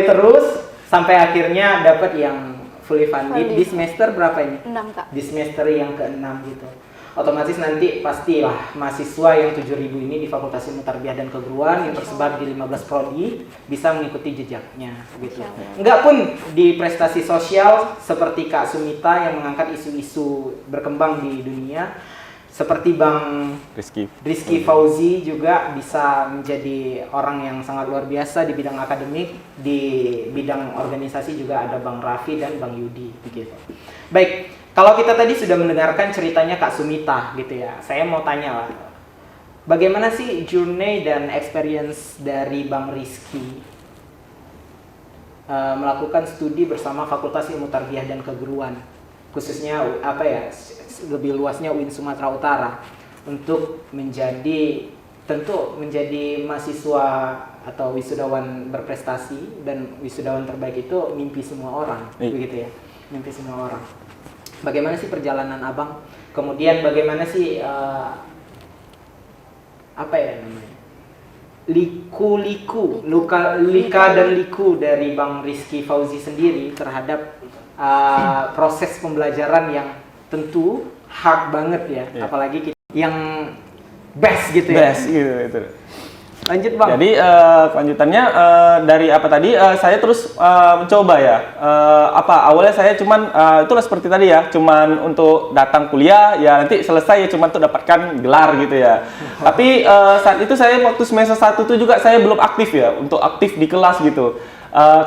terus, sampai akhirnya dapat yang fully funded di semester berapa ini? 6 Kak. Di semester yang ke-6 gitu. Otomatis nanti pastilah mahasiswa yang 7.000 ini di Fakultas Ilmu Tarbiyah dan Keguruan yang tersebar di 15 prodi bisa mengikuti jejaknya gitu. Enggak pun di prestasi sosial seperti Kak Sumita yang mengangkat isu-isu berkembang di dunia, seperti Bang Rizky Fauzi juga bisa menjadi orang yang sangat luar biasa di bidang akademik, di bidang organisasi juga ada Bang Raffi dan Bang Yudi begitu. Baik, kalau kita tadi sudah mendengarkan ceritanya Kak Sumita gitu ya, saya mau tanya lah, bagaimana sih journey dan experience dari Bang Rizky melakukan studi bersama Fakultas Ilmu Tarbiyah dan Keguruan, khususnya apa ya, lebih luasnya UIN Sumatera Utara, untuk menjadi mahasiswa atau wisudawan berprestasi, dan wisudawan terbaik itu mimpi semua orang, begitu ya, mimpi semua orang. Bagaimana sih perjalanan Abang? Kemudian bagaimana sih apa ya namanya? Lika dan liku dari Bang Rizky Fauzi sendiri terhadap proses pembelajaran yang tentu hard banget ya, apalagi kita yang best gitu ya. Best gitu itu. Lanjut Bang. Jadi kelanjutannya dari apa tadi saya terus mencoba ya awalnya saya cuman itulah seperti tadi ya, cuman untuk datang kuliah ya nanti selesai ya cuman untuk dapatkan gelar gitu ya. Tapi saat itu saya waktu semester 1 itu juga saya belum aktif ya, untuk aktif di kelas gitu.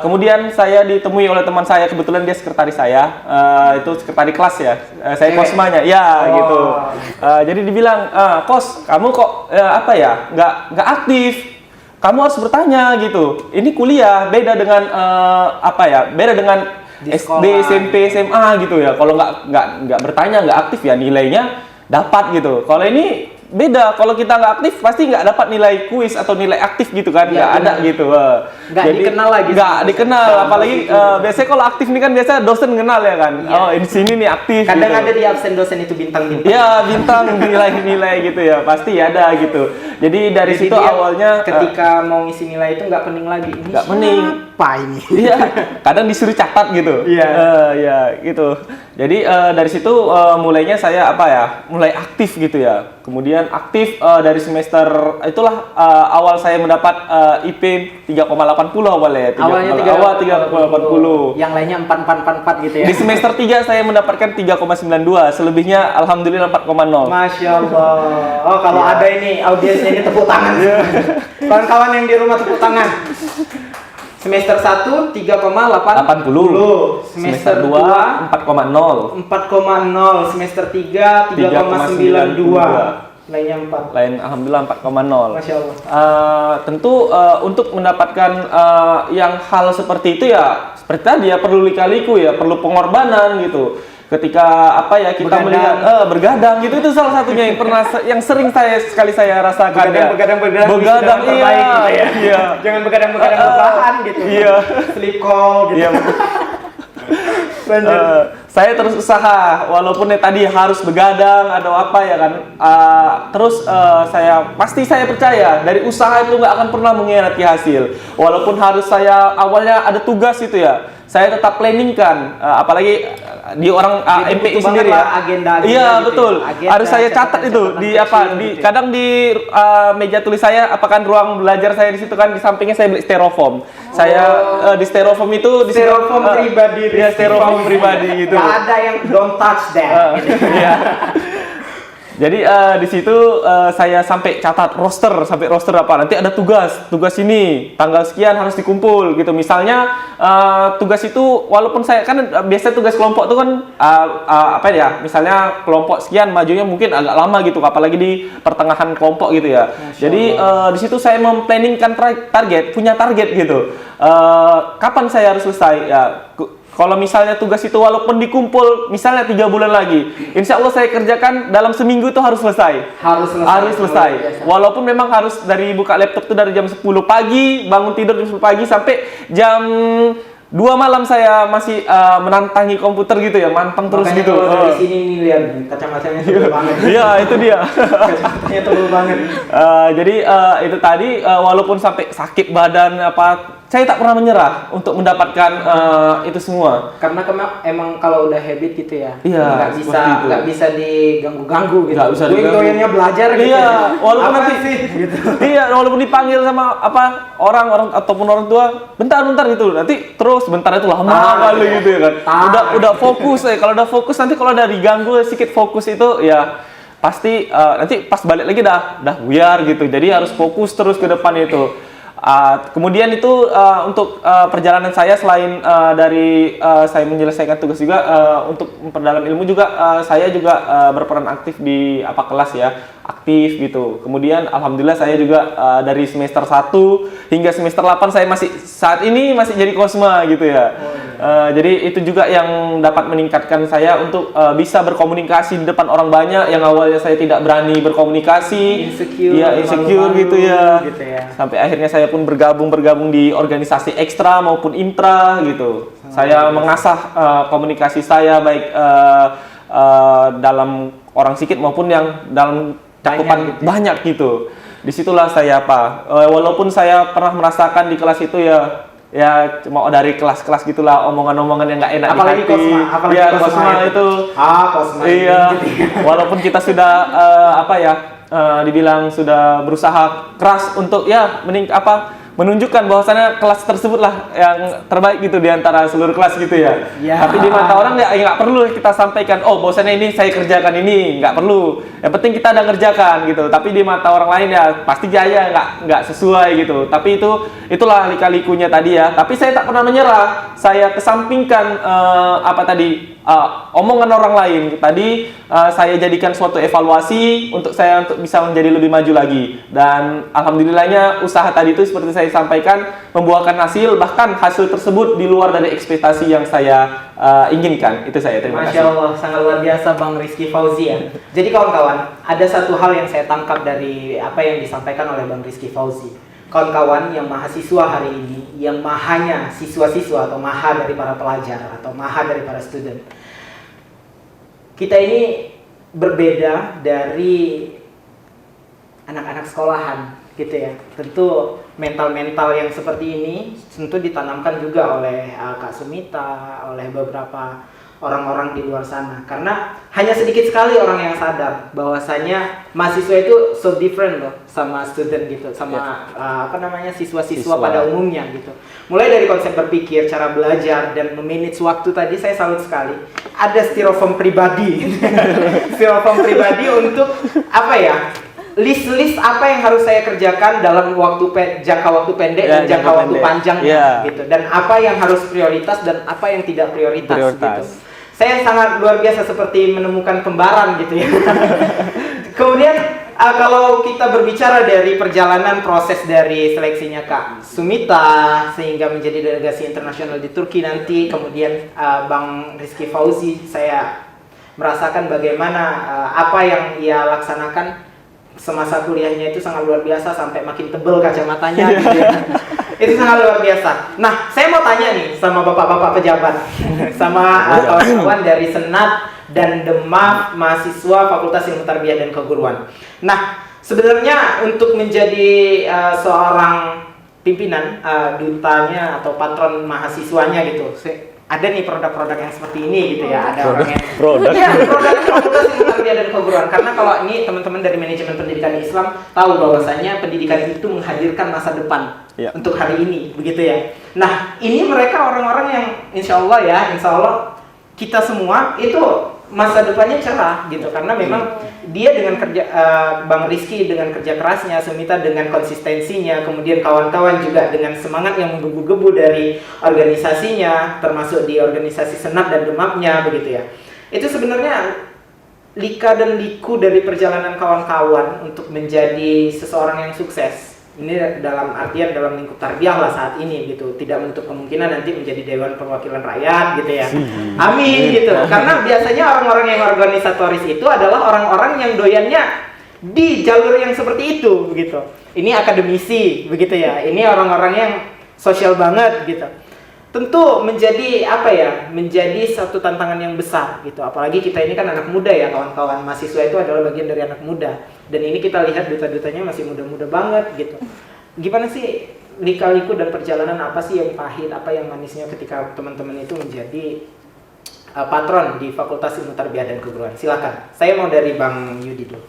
Kemudian saya ditemui oleh teman saya, kebetulan dia sekretaris saya, itu sekretaris kelas ya, saya kosmanya, ya gitu. Jadi dibilang, kos, kamu kok nggak aktif, kamu harus bertanya gitu. Ini kuliah beda dengan beda dengan Di SD, sekolah. SMP, SMA gitu ya. Kalau nggak bertanya, nggak aktif ya nilainya dapat gitu. Kalau ini beda, kalau kita nggak aktif pasti nggak dapat nilai kuis atau nilai aktif gitu kan, Iya, nggak ada benar. gitu. Nggak dikenal lagi. Nggak dikenal, Sama apalagi itu. biasanya kalau aktif nih kan biasa dosen kenal ya kan. Iya. Oh di sini nih aktif. Kadang gitu. ada di absen dosen itu bintang-bintang. Ya bintang nilai-nilai gitu ya, pasti ada gitu. Jadi dari Jadi situ dia awalnya ketika mau ngisi nilai itu nggak pening lagi. Ini nggak pening. Apa ini? Iya, kadang disuruh catat gitu. Iya. Ya gitu. Jadi dari situ mulainya saya mulai aktif gitu ya. Kemudian aktif dari semester itulah awal saya mendapat IP 3,80 awalnya ya. Awalnya Awal 3,80. Yang lainnya 4,444 gitu ya. Di semester 3 saya mendapatkan 3,92, selebihnya alhamdulillah 4,0. Masya Allah. Oh kalau Iya. ada ini audiensnya ini tepuk tangan. Kawan-kawan yang di rumah tepuk tangan. Semester 1 3,80. Semester 2 4,0. 4,0. Semester 3 3,92. Lainnya 4. Lain alhamdulillah 4,0. Masya Allah. Tentu untuk mendapatkan yang hal seperti itu ya seperti tadi ya perlu lika-liku ya, perlu pengorbanan gitu. Ketika kita Begadang. melihat begadang gitu, itu salah satunya yang sering saya rasakan ya. Begadang terbaik iya, gitu ya. iya. Jangan begadang-begadang bertahan gitu. Iya. Sleep call gitu. Iya. Saya terus usaha walaupun tadi harus begadang atau apa ya kan. Terus saya percaya dari usaha itu nggak akan pernah mengkhianati hasil. Walaupun harus saya awalnya ada tugas itu ya, saya tetap planningkan. Apalagi di orang Jadi MPI butuh sendiri banget ya. lah agenda-agenda Iya gitu betul. ya. Agenda, Harus saya catat catatan-catatan itu di kecil gitu ya. kadang di meja tulis saya, ruang belajar saya di situ kan, di sampingnya saya beli styrofoam. Saya di styrofoam itu di situ, Styrofoam pribadi. Iya, styrofoam pribadi gitu. Nggak ada yang don't touch that. Iya. Jadi di situ saya sampai catat roster nanti ada tugas ini tanggal sekian harus dikumpul gitu. Misalnya tugas itu walaupun saya kan biasanya tugas kelompok itu kan misalnya kelompok sekian majunya mungkin agak lama gitu, apalagi di pertengahan kelompok gitu ya. Jadi di situ saya memplanningkan punya target gitu. Kapan saya harus selesai ya. Kalau misalnya tugas itu walaupun dikumpul misalnya 3 bulan lagi, insya Allah saya kerjakan dalam seminggu itu harus selesai. Harus selesai. Harus selesai. Luar biasa. Walaupun memang harus dari buka laptop itu dari jam 10 pagi, bangun tidur jam 10 pagi sampai jam 2 malam saya masih menantangi komputer gitu ya, mantang terus Makanya gitu. kalau dari sini nih lihat kacamatanya tebal banget. Iya, itu dia. Kacamatanya tebal banget. Jadi itu tadi walaupun sampai sakit badan saya tak pernah menyerah untuk mendapatkan itu semua. Karena emang kalau udah habit gitu ya, Iya, seperti itu. nggak bisa diganggu-ganggu gitu. Nggak bisa Gue diganggu. doyannya belajar gitu. Iya, ya. walaupun Apa nanti sih gitu. iya, walaupun dipanggil sama orang ataupun orang tua, bentar gitu. Nanti terus bentar itu lama kali iya. gitu ya kan. Udah fokus kalau udah fokus nanti kalau udah diganggu sedikit fokus itu ya pasti nanti pas balik lagi dah buyar gitu. Jadi harus fokus terus ke depan itu. Kemudian itu untuk perjalanan saya selain dari saya menyelesaikan tugas juga untuk memperdalam ilmu juga saya juga berperan aktif di kelas ya, aktif gitu. Kemudian alhamdulillah saya juga dari semester 1 hingga semester 8 saya saat ini masih jadi kosma gitu ya. Jadi itu juga yang dapat meningkatkan saya untuk bisa berkomunikasi di depan orang banyak yang awalnya saya tidak berani berkomunikasi, insecure gitu ya. Sampai akhirnya saya pun bergabung di organisasi ekstra maupun intra gitu. Saya mengasah komunikasi saya baik dalam orang sikit maupun yang dalam cakupan banyak gitu. Disitulah saya walaupun saya pernah merasakan di kelas itu ya cuma dari kelas-kelas gitulah omongan-omongan yang nggak enak Apalagi di hati. Kosma Kosma itu. Kosma. Iya. Walaupun kita sudah dibilang sudah berusaha keras untuk ya menunjukkan bahwasannya kelas tersebutlah yang terbaik gitu di antara seluruh kelas gitu ya. Ya. Tapi di mata orang ya nggak perlu kita sampaikan, oh bahwasannya ini saya kerjakan ini, nggak perlu. Yang penting kita ada ngerjakan gitu. Tapi di mata orang lain ya pasti jaya nggak sesuai gitu. Tapi itulah lika-likunya tadi ya. Tapi saya tak pernah menyerah. Saya kesampingkan omongan orang lain. Tadi saya jadikan suatu evaluasi untuk saya untuk bisa menjadi lebih maju lagi. Dan alhamdulillahnya usaha tadi itu seperti saya sampaikan membuahkan hasil, bahkan hasil tersebut di luar dari ekspektasi yang saya inginkan. Itu saya, terima Masya kasih. Allah, sangat luar biasa Bang Rizky Fauzi ya. Jadi kawan-kawan, ada satu hal yang saya tangkap dari apa yang disampaikan oleh Bang Rizky Fauzi. Kawan-kawan yang mahasiswa hari ini, yang mahanya siswa-siswa atau maha dari para pelajar atau maha dari para student. Kita ini berbeda dari anak-anak sekolahan gitu ya. Tentu mental-mental yang seperti ini tentu ditanamkan juga oleh Kak Sumita, oleh beberapa orang-orang di luar sana. Karena hanya sedikit sekali orang yang sadar bahwasanya mahasiswa itu so different loh sama student gitu, sama siswa-siswa pada umumnya gitu. Mulai dari konsep berpikir, cara belajar, dan memanage waktu tadi saya salut sekali. Ada styrofoam pribadi, styrofoam pribadi untuk list apa yang harus saya kerjakan dalam jangka waktu pendek dan jangka waktu panjang gitu, dan apa yang harus prioritas dan apa yang tidak prioritas. Gitu. Saya sangat luar biasa seperti menemukan kembaran gitu ya. Kemudian kalau kita berbicara dari perjalanan proses dari seleksinya Kak Sumita sehingga menjadi delegasi internasional di Turki nanti, kemudian Bang Rizky Fauzi, saya merasakan bagaimana apa yang ia laksanakan semasa kuliahnya itu sangat luar biasa sampai makin tebel kacamatanya gitu ya. Itu sangat luar biasa. Nah, saya mau tanya nih sama bapak-bapak pejabat, sama kawan-kawan dari Senat dan Demaf mahasiswa Fakultas Ilmu Tarbiyah dan Keguruan. Nah, sebenarnya untuk menjadi seorang pimpinan, dutanya atau patron mahasiswanya gitu, ada nih produk-produk yang seperti ini gitu ya. Ada orang yang produk Fakultas Ilmu Tarbiyah dan Keguruan. Karena kalau ini teman-teman dari manajemen pendidikan Islam tahu bahwasanya pendidikan itu menghadirkan masa depan untuk hari ini, begitu ya. Nah, ini mereka orang-orang yang insya Allah kita semua itu masa depannya cerah gitu, karena memang dia dengan kerja Bang Rizky dengan kerja kerasnya, Sumita dengan konsistensinya, kemudian kawan-kawan juga dengan semangat yang menggebu-gebu dari organisasinya, termasuk di organisasi Senat dan Demapnya begitu ya. Itu sebenarnya lika dan liku dari perjalanan kawan-kawan untuk menjadi seseorang yang sukses. Ini dalam artian dalam lingkup tarbiyah lah saat ini gitu, tidak menutup kemungkinan nanti menjadi Dewan Perwakilan Rakyat gitu ya. Amin gitu. Karena biasanya orang-orang yang organisatoris itu adalah orang-orang yang doyannya di jalur yang seperti itu begitu. Ini akademisi begitu ya. Ini orang-orang yang sosial banget gitu. Tentu menjadi menjadi satu tantangan yang besar gitu. Apalagi kita ini kan anak muda ya kawan-kawan. Mahasiswa itu adalah bagian dari anak muda. Dan ini kita lihat duta-dutanya masih muda-muda banget gitu. Gimana sih lika-liku dan perjalanan apa sih yang pahit, apa yang manisnya ketika teman-teman itu menjadi patron di Fakultas Ilmu Tarbiyah dan Keguruan? Silakan. Saya mau dari Bang Yudi dulu.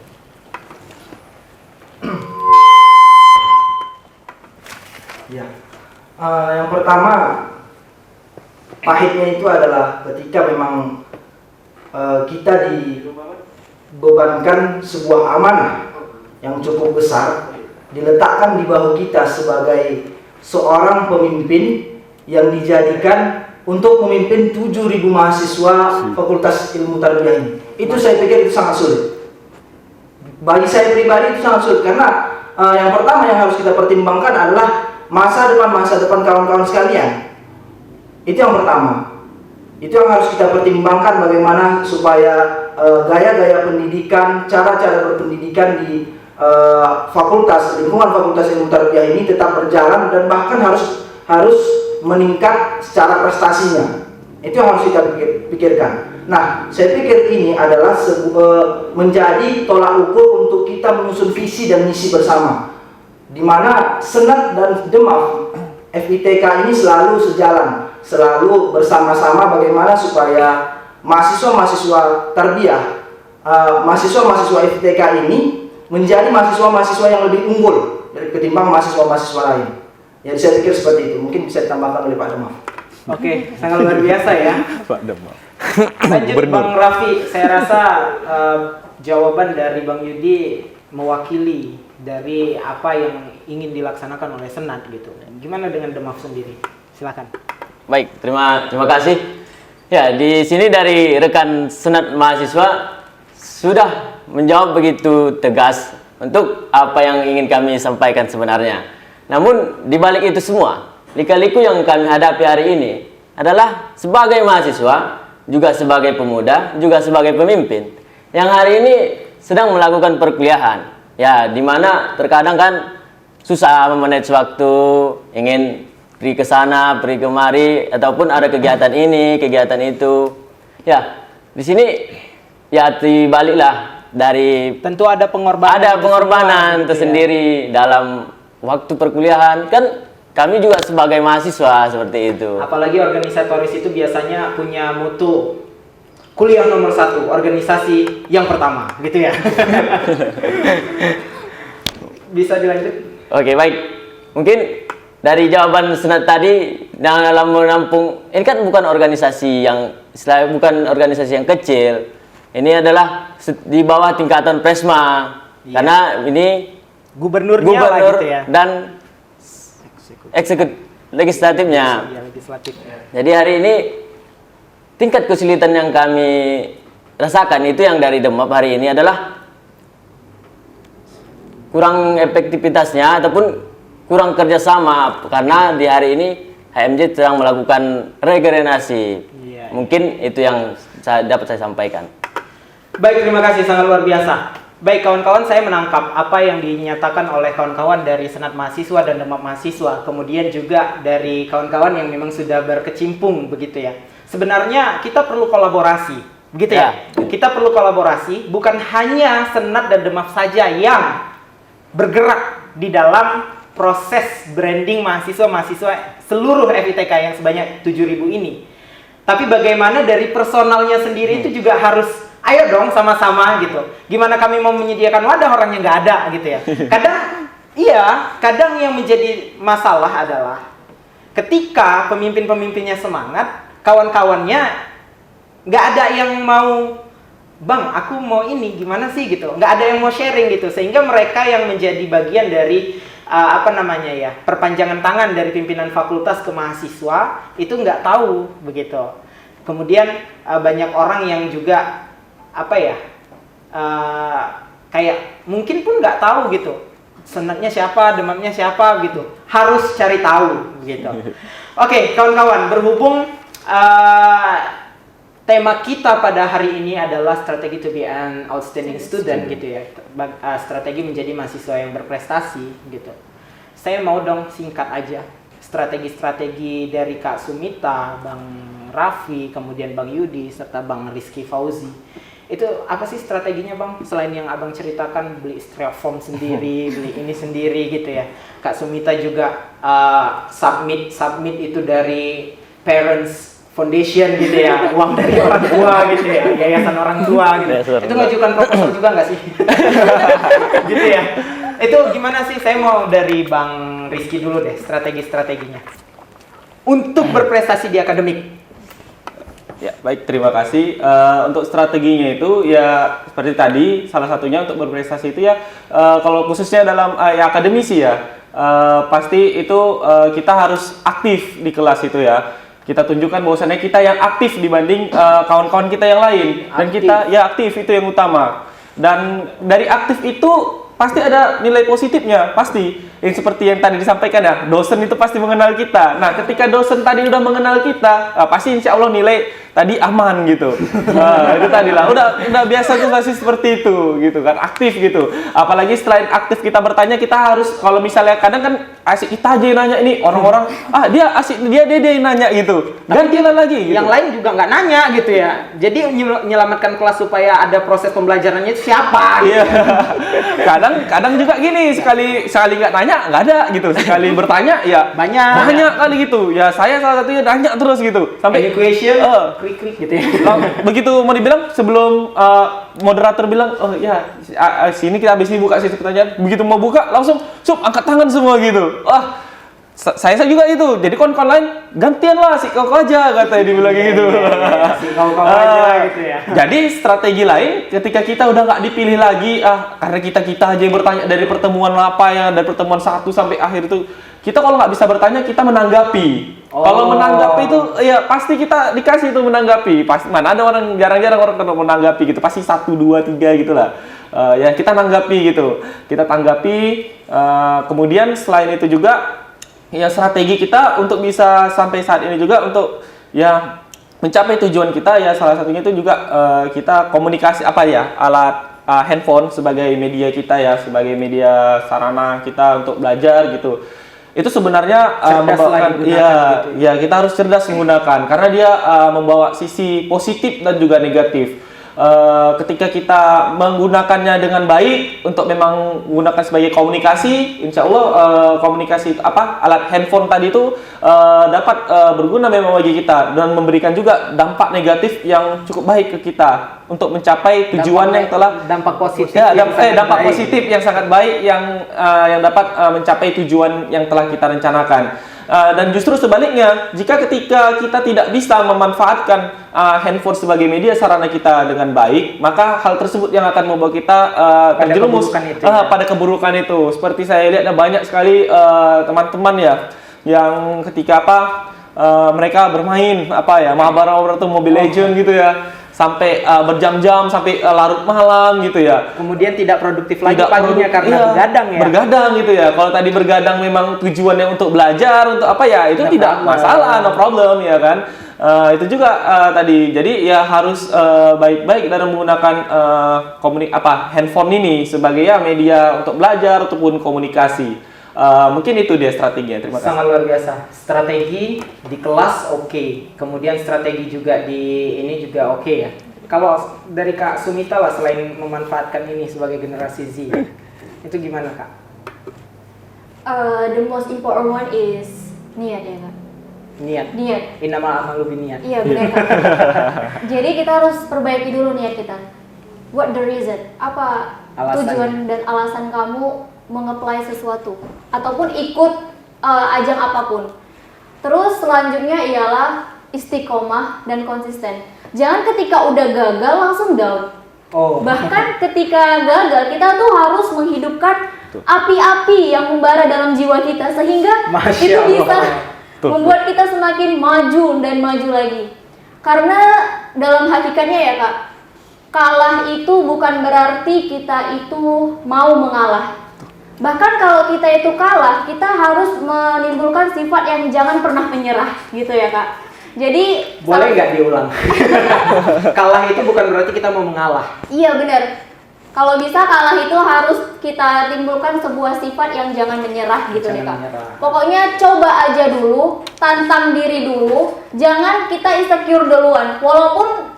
Ya. Yang pertama, pahitnya itu adalah ketika memang kita dibebankan sebuah amanah yang cukup besar diletakkan di bahu kita sebagai seorang pemimpin yang dijadikan untuk memimpin 7.000 mahasiswa Fakultas Ilmu Tarbiyah ini. Itu saya pikir itu sangat sulit. Bagi saya pribadi itu sangat sulit karena yang pertama yang harus kita pertimbangkan adalah masa depan kawan-kawan sekalian. Itu yang pertama. Itu yang harus kita pertimbangkan bagaimana supaya gaya-gaya pendidikan, cara-cara berpendidikan di lingkungan Fakultas Ilmu Tarbiyah ini tetap berjalan dan bahkan harus meningkat secara prestasinya. Itu yang harus kita pikirkan. Nah, saya pikir ini adalah menjadi tolak ukur untuk kita menyusun visi dan misi bersama, di mana Senat dan Demaf FITK ini selalu sejalan, selalu bersama-sama bagaimana supaya mahasiswa-mahasiswa tarbiyah, mahasiswa-mahasiswa FITK ini menjadi mahasiswa-mahasiswa yang lebih unggul dari ketimbang mahasiswa-mahasiswa lain. Jadi saya pikir seperti itu. Mungkin bisa ditambahkan oleh Pak Demaf. Oke, sangat luar biasa ya. Pak Demaf. Lanjut Bang Raffi, saya rasa jawaban dari Bang Yudi mewakili dari apa yang ingin dilaksanakan oleh Senat gitu. Gimana dengan Demaf sendiri? Silakan. Baik, terima kasih. Ya, di sini dari rekan Senat mahasiswa sudah menjawab begitu tegas untuk apa yang ingin kami sampaikan sebenarnya. Namun di balik itu semua, lika-liku yang kami hadapi hari ini adalah sebagai mahasiswa, juga sebagai pemuda, juga sebagai pemimpin yang hari ini sedang melakukan perkuliahan. Ya, dimana terkadang kan susah memanage waktu, ingin pergi ke sana, pergi kemari, ataupun ada kegiatan ini, kegiatan itu. Ya, di sini ya dibaliklah dari Tentu ada pengorbanan. ada pengorbanan gitu ya. tersendiri dalam waktu perkuliahan. Kan kami juga sebagai mahasiswa seperti itu. Apalagi organisatoris itu biasanya punya mutu kuliah nomor 1, organisasi yang pertama, gitu ya. Bisa dilanjut? Oke, baik. Mungkin dari jawaban Senat tadi dalam menampung, ini kan bukan organisasi yang bukan organisasi yang kecil. Ini adalah di bawah tingkatan Presma. Iya. Karena ini Gubernurnya lah gubernur gitu ya. dan eksekutif legislatifnya. Iya, legislatif. Jadi hari ini tingkat kesulitan yang kami rasakan itu yang dari Demap hari ini adalah kurang efektivitasnya ataupun kurang kerjasama, karena di hari ini HMJ sedang melakukan regenerasi. Iya. Mungkin itu yang dapat saya sampaikan. Baik, terima kasih, sangat luar biasa. Baik kawan-kawan, saya menangkap apa yang dinyatakan oleh kawan-kawan dari Senat Mahasiswa dan Demap Mahasiswa, kemudian juga dari kawan-kawan yang memang sudah berkecimpung begitu ya. Sebenarnya kita perlu kolaborasi, begitu ya. Kita perlu kolaborasi, bukan hanya Senat dan Demap saja yang bergerak di dalam proses branding mahasiswa-mahasiswa seluruh FITK yang sebanyak 7.000 ini. Tapi bagaimana dari personalnya sendiri itu juga harus, ayo dong sama-sama gitu. Gimana kami mau menyediakan wadah orangnya nggak ada gitu ya. Kadang yang menjadi masalah adalah ketika pemimpin-pemimpinnya semangat, kawan-kawannya nggak ada yang mau, Bang, aku mau ini, gimana sih gitu. Nggak ada yang mau sharing gitu. Sehingga mereka yang menjadi bagian dari perpanjangan tangan dari pimpinan fakultas ke mahasiswa itu nggak tahu begitu. Kemudian banyak orang yang juga kayak mungkin pun nggak tahu gitu, Senatnya siapa, Demapnya siapa gitu, harus cari tahu gitu. Oke, kawan-kawan, berhubung tema kita pada hari ini adalah strategi to be an outstanding student gitu ya, strategi menjadi mahasiswa yang berprestasi gitu. Saya mau dong singkat aja strategi-strategi dari Kak Sumita, Bang Raffi, kemudian Bang Yudi, serta Bang Rizky Fauzi. Itu apa sih strateginya Bang? Selain yang Abang ceritakan, beli styrofoam sendiri, beli ini sendiri gitu ya. Kak Sumita juga submit itu dari Parents Foundation gitu ya, uang dari orang tua gitu ya, yayasan orang tua gitu. Itu ngajukan proposal juga nggak sih? Gitu ya. Itu gimana sih? Saya mau dari Bang Rizky dulu deh, strategi-strateginya untuk berprestasi di akademik. Ya, baik, terima kasih. Untuk strateginya itu ya seperti tadi, salah satunya untuk berprestasi itu ya kalau khususnya dalam akademisi ya, pasti itu kita harus aktif di kelas itu ya. Kita tunjukkan bahwasannya kita yang aktif dibanding kawan-kawan kita yang lain. Dan kita ya aktif, itu yang utama. Dan dari aktif itu pasti ada nilai positifnya, pasti. Yang seperti yang tadi disampaikan ya, dosen itu pasti mengenal kita. Nah, ketika dosen tadi udah mengenal kita, pasti insya Allah nilai tadi aman gitu. Itu tadi lah, udah biasa tuh pasti seperti itu gitu kan, aktif gitu. Apalagi selain aktif kita bertanya, kita harus, kalau misalnya kadang kan asik kita aja yang nanya, ini orang-orang dia asik, dia yang nanya gitu. Gantian lagi gitu. Yang lain juga nggak nanya gitu ya. Jadi menyelamatkan kelas supaya ada proses pembelajarannya itu siapa? Iya. Kadang juga gini, sekali nggak nanya nggak ada gitu, sekali bertanya ya banyak kali gitu ya. Saya salah satunya nanya terus gitu sampai question klik gitu ya. Begitu mau dibilang sebelum moderator bilang, oh ya sini kita habis ini buka sesi pertanyaan, begitu mau buka langsung sup angkat tangan semua gitu. Wah, saya juga itu. Jadi kawan-kawan lain gantian lah si kau aja katanya dibilang gitu. Si kau aja gitu ya. Jadi strategi lain ketika kita udah nggak dipilih lagi, karena kita aja yang bertanya dari pertemuan apa ya, dari pertemuan 1 sampai akhir itu, kita kalau nggak bisa bertanya kita menanggapi. Kalau menanggapi itu ya pasti kita dikasih itu menanggapi. Pasti mana ada orang jarang-jarang orang kalau menanggapi gitu, pasti 1, 2, 3 gitulah. Ya kita nanggapi gitu, kita tanggapi. Kemudian selain itu juga ya strategi kita untuk bisa sampai saat ini juga untuk ya mencapai tujuan kita ya salah satunya itu juga kita komunikasi alat handphone sebagai media kita ya, sebagai media sarana kita untuk belajar gitu. Itu sebenarnya membawakan ya kita harus cerdas menggunakan karena dia membawa sisi positif dan juga negatif. Ketika kita menggunakannya dengan baik untuk memang menggunakan sebagai komunikasi, insya Allah komunikasi alat handphone tadi itu dapat berguna memang bagi kita dan memberikan juga dampak negatif yang cukup baik ke kita untuk mencapai tujuan yang telah dampak positif dampak positif yang sangat baik yang dapat mencapai tujuan yang telah kita rencanakan. Dan justru sebaliknya, jika ketika kita tidak bisa memanfaatkan handphone sebagai media sarana kita dengan baik, maka hal tersebut yang akan membawa kita terjerumus pada keburukan itu. Seperti saya lihat ada banyak sekali teman-teman ya yang ketika mereka bermain Mahabharata atau Mobile Legends gitu ya. Sampai berjam-jam, sampai larut malam gitu ya. Kemudian tidak produktif lagi paginya karena begadang ya. Bergadang gitu ya. Kalau tadi bergadang memang tujuannya untuk belajar, untuk itu tidak masalah, no problem ya kan. Itu juga tadi. Jadi ya harus baik-baik dalam menggunakan handphone ini sebagai media untuk belajar ataupun komunikasi. Mungkin itu dia strateginya. Terima kasih. Sangat luar biasa. Strategi di kelas oke. Kemudian strategi juga di ini juga oke ya. Kalau dari Kak Sumita lah, selain memanfaatkan ini sebagai generasi Z, itu gimana Kak? The most important one is niat ya Kak. Niat. Innamal a'malu binniyat. Iya benar Kak. Jadi kita harus perbaiki dulu niat kita. What the reason? Apa tujuan dan alasan kamu mengapply sesuatu ataupun ikut ajang apapun. Terus selanjutnya ialah istiqomah dan konsisten. Jangan ketika udah gagal langsung down. Bahkan ketika gagal kita tuh harus menghidupkan api-api yang membara dalam jiwa kita sehingga itu bisa membuat kita semakin maju dan maju lagi. Karena dalam hakikatnya ya Kak, kalah itu bukan berarti kita itu mau mengalah. Bahkan kalau kita itu kalah, kita harus menimbulkan sifat yang jangan pernah menyerah gitu ya Kak. Jadi boleh nggak diulang? Kalah itu bukan berarti kita mau mengalah. Iya benar. Kalau bisa kalah itu harus kita timbulkan sebuah sifat yang jangan menyerah gitu ya Kak. Pokoknya coba aja dulu, tantang diri dulu, jangan kita insecure duluan. Walaupun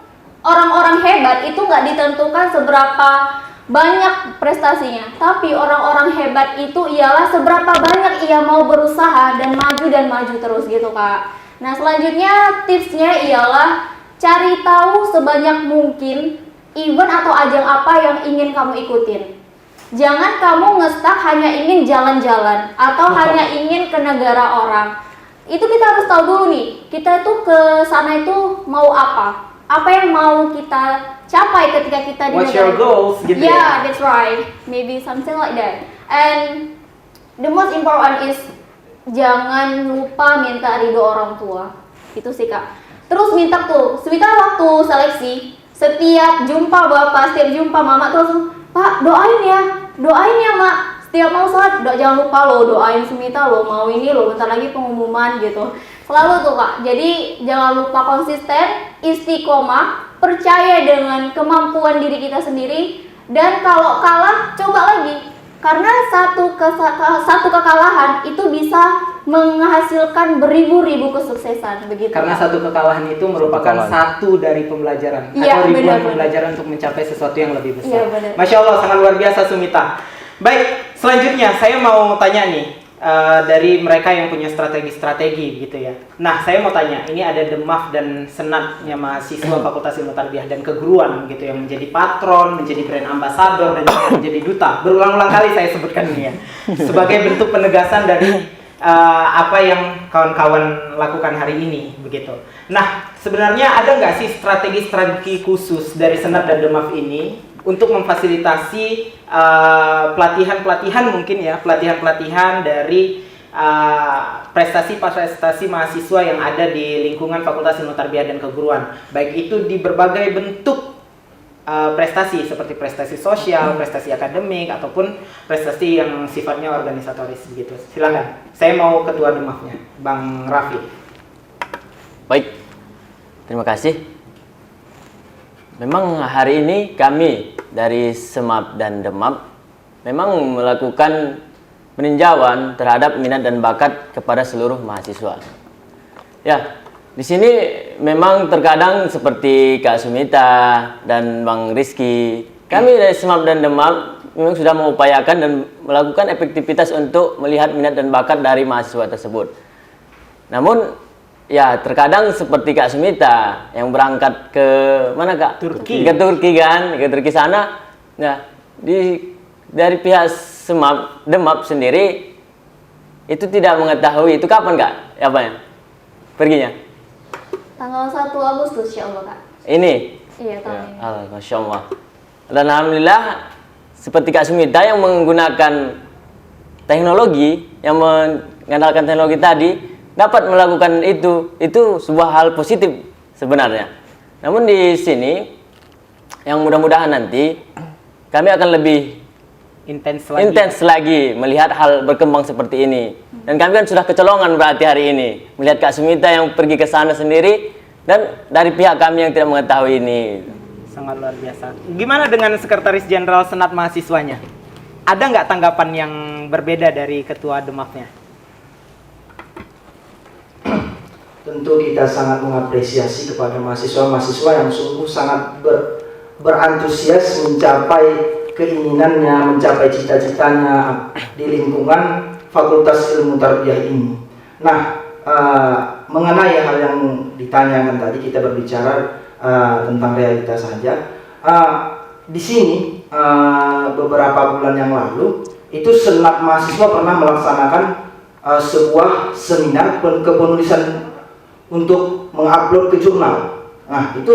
orang-orang hebat itu nggak ditentukan seberapa banyak prestasinya, tapi orang-orang hebat itu ialah seberapa banyak ia mau berusaha dan maju terus gitu Kak. Nah selanjutnya tipsnya ialah cari tahu sebanyak mungkin event atau ajang apa yang ingin kamu ikutin. Jangan kamu ngestak hanya ingin jalan-jalan atau hanya ingin ke negara orang. Itu kita harus tahu dulu nih, kita tuh ke sana itu mau apa yang mau kita capai ketika kita di What's your goals gitu ya? Yeah, that's right. Maybe something like that. And the most important is jangan lupa minta ridho orang tua. Itu sih Kak. Terus minta waktu seleksi, setiap jumpa bapak, setiap jumpa mama terus, Pak doain ya Mak. Setiap mau sholat, jangan lupa lo doain Sumita lo, mau ini lo, bentar lagi pengumuman gitu. Selalu tuh Kak. Jadi jangan lupa konsisten, istiqomah, percaya dengan kemampuan diri kita sendiri, dan kalau kalah coba lagi. Karena satu kekalahan itu bisa menghasilkan beribu-ribu kesuksesan begitu. Karena satu kekalahan itu merupakan satu dari pembelajaran atau ribuan pembelajaran untuk mencapai sesuatu yang lebih besar. Iya, Masya Allah, sangat luar biasa Sumita. Baik, selanjutnya saya mau tanya nih, dari mereka yang punya strategi-strategi gitu ya. Nah, saya mau tanya, ini ada Demaf dan Senatnya mahasiswa Fakultas Ilmu Tarbiyah dan Keguruan gitu yang menjadi patron, menjadi brand ambassador dan juga menjadi duta. Berulang-ulang kali saya sebutkan ini ya. Sebagai bentuk penegasan dari apa yang kawan-kawan lakukan hari ini begitu. Nah, sebenarnya ada nggak sih strategi-strategi khusus dari Senat dan Demaf ini untuk memfasilitasi pelatihan-pelatihan mungkin ya, pelatihan-pelatihan dari prestasi-prestasi mahasiswa yang ada di lingkungan Fakultas Ilmu Tarbiyah dan Keguruan, baik itu di berbagai bentuk prestasi seperti prestasi sosial, prestasi akademik ataupun prestasi yang sifatnya organisatoris begitu. Silakan. Saya mau ketua Demafnya, Bang Raffi. Baik, terima kasih. Memang hari ini kami dari SEMAP dan DEMAP memang melakukan peninjauan terhadap minat dan bakat kepada seluruh mahasiswa. Ya, di sini memang terkadang seperti Kak Sumita dan Bang Rizky, kami dari SEMAP dan DEMAP memang sudah mengupayakan dan melakukan efektivitas untuk melihat minat dan bakat dari mahasiswa tersebut. Namun ya, terkadang seperti Kak Sumita yang berangkat ke mana Kak? Turki. Ke Turki kan, ke Turki sana. Nah, dari pihak SEMAP, DEMAP sendiri itu tidak mengetahui itu kapan Kak? Apa ya? Perginya? Tanggal 1 Agustus insya Allah Kak. Ini? Iya tahun ini. Masya Allah. Dan alhamdulillah seperti Kak Sumita yang menggunakan teknologi, yang mengandalkan teknologi tadi, dapat melakukan itu sebuah hal positif sebenarnya. Namun di sini yang mudah-mudahan nanti kami akan lebih intens lagi melihat hal berkembang seperti ini. Dan kami kan sudah kecolongan berarti hari ini melihat Kak Sumita yang pergi ke sana sendiri dan dari pihak kami yang tidak mengetahui ini. Sangat luar biasa. Gimana dengan Sekretaris Jenderal Senat mahasiswanya? Ada nggak tanggapan yang berbeda dari Ketua Demafnya? Tentu kita sangat mengapresiasi kepada mahasiswa-mahasiswa yang sungguh sangat berantusias mencapai keinginannya, mencapai cita-citanya di lingkungan Fakultas Ilmu Tarbiyah ini. Nah, mengenai hal yang ditanyakan tadi, kita berbicara tentang realitas saja. Di sini beberapa bulan yang lalu itu Senat mahasiswa pernah melaksanakan sebuah seminar kepenulisan untuk mengupload ke jurnal. Nah, itu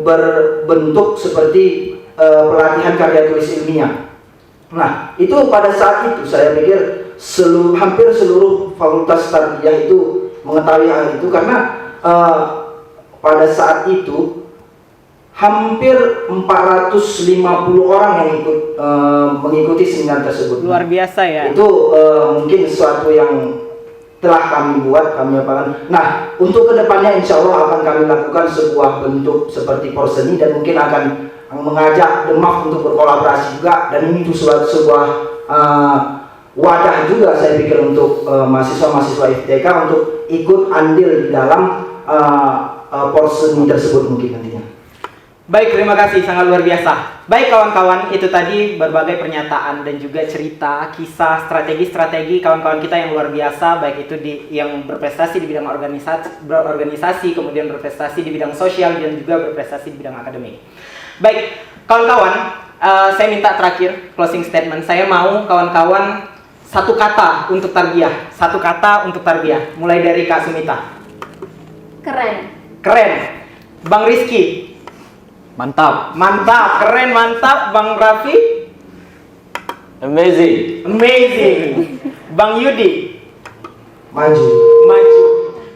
berbentuk seperti pelatihan karya tulis ilmiah. Nah, itu pada saat itu saya pikir hampir seluruh fakultas tarbiyah itu mengetahui hal itu karena pada saat itu hampir 450 orang yang mengikuti seminar tersebut. Luar biasa ya. Itu mungkin sesuatu yang telah kami buat, kami apakan. Nah, untuk kedepannya insya Allah akan kami lakukan sebuah bentuk seperti porseni dan mungkin akan mengajak Demaf untuk berkolaborasi juga. Dan ini sebuah wadah juga saya pikir untuk mahasiswa-mahasiswa FTK untuk ikut andil di dalam porseni tersebut mungkin nantinya. Baik, terima kasih, sangat luar biasa. Baik kawan-kawan, itu tadi berbagai pernyataan dan juga cerita, kisah, strategi-strategi kawan-kawan kita yang luar biasa, baik itu yang berprestasi di bidang berorganisasi, kemudian berprestasi di bidang sosial dan juga berprestasi di bidang akademik. Baik, kawan-kawan, saya minta terakhir closing statement. Saya mau kawan-kawan satu kata untuk tarbiyah, satu kata untuk tarbiyah. Mulai dari Kak Sumita. Keren. Keren. Bang Rizky. Mantap. Mantap, keren, mantap. Bang Raffi. Amazing. Amazing. Bang Yudi. Maju. Maju.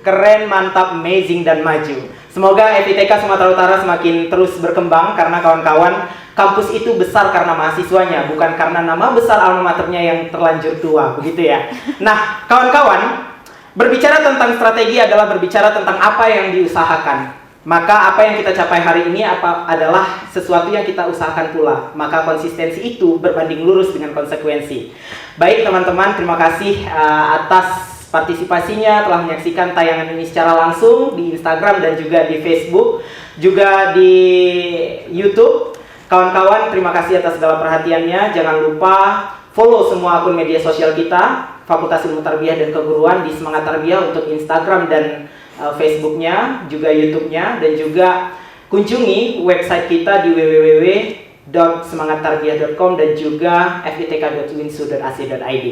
Keren, mantap, amazing, dan maju. Semoga FITK Sumatera Utara semakin terus berkembang karena kawan-kawan, kampus itu besar karena mahasiswanya, bukan karena nama besar alma maternya yang terlanjur tua, begitu ya. Nah, kawan-kawan, berbicara tentang strategi adalah berbicara tentang apa yang diusahakan. Maka apa yang kita capai hari ini adalah sesuatu yang kita usahakan pula. Maka konsistensi itu berbanding lurus dengan konsekuensi. Baik teman-teman, terima kasih atas partisipasinya, telah menyaksikan tayangan ini secara langsung di Instagram dan juga di Facebook, juga di YouTube. Kawan-kawan, terima kasih atas segala perhatiannya. Jangan lupa follow semua akun media sosial kita, Fakultas Ilmu Tarbiyah dan Keguruan di Semangat Tarbiyah untuk Instagram dan Facebooknya, juga YouTube-nya, dan juga kunjungi website kita di www.semangattarbiyah.com dan juga fitk.winsu.ac.id.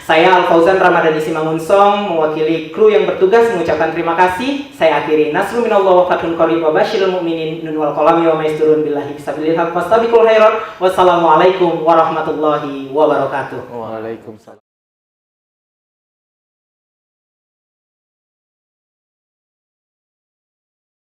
Saya Al-Fauzan Ramadhani Simangunsong mewakili kru yang bertugas mengucapkan terima kasih. Saya akhiri nasru minallah wa fathun qarib wa basyiril mu'minin nun wal qalami wa maisturun billahi fisabilil haq fastabiqul khairat. Wassalamualaikum warahmatullahi wabarakatuh. Waalaikumsalam.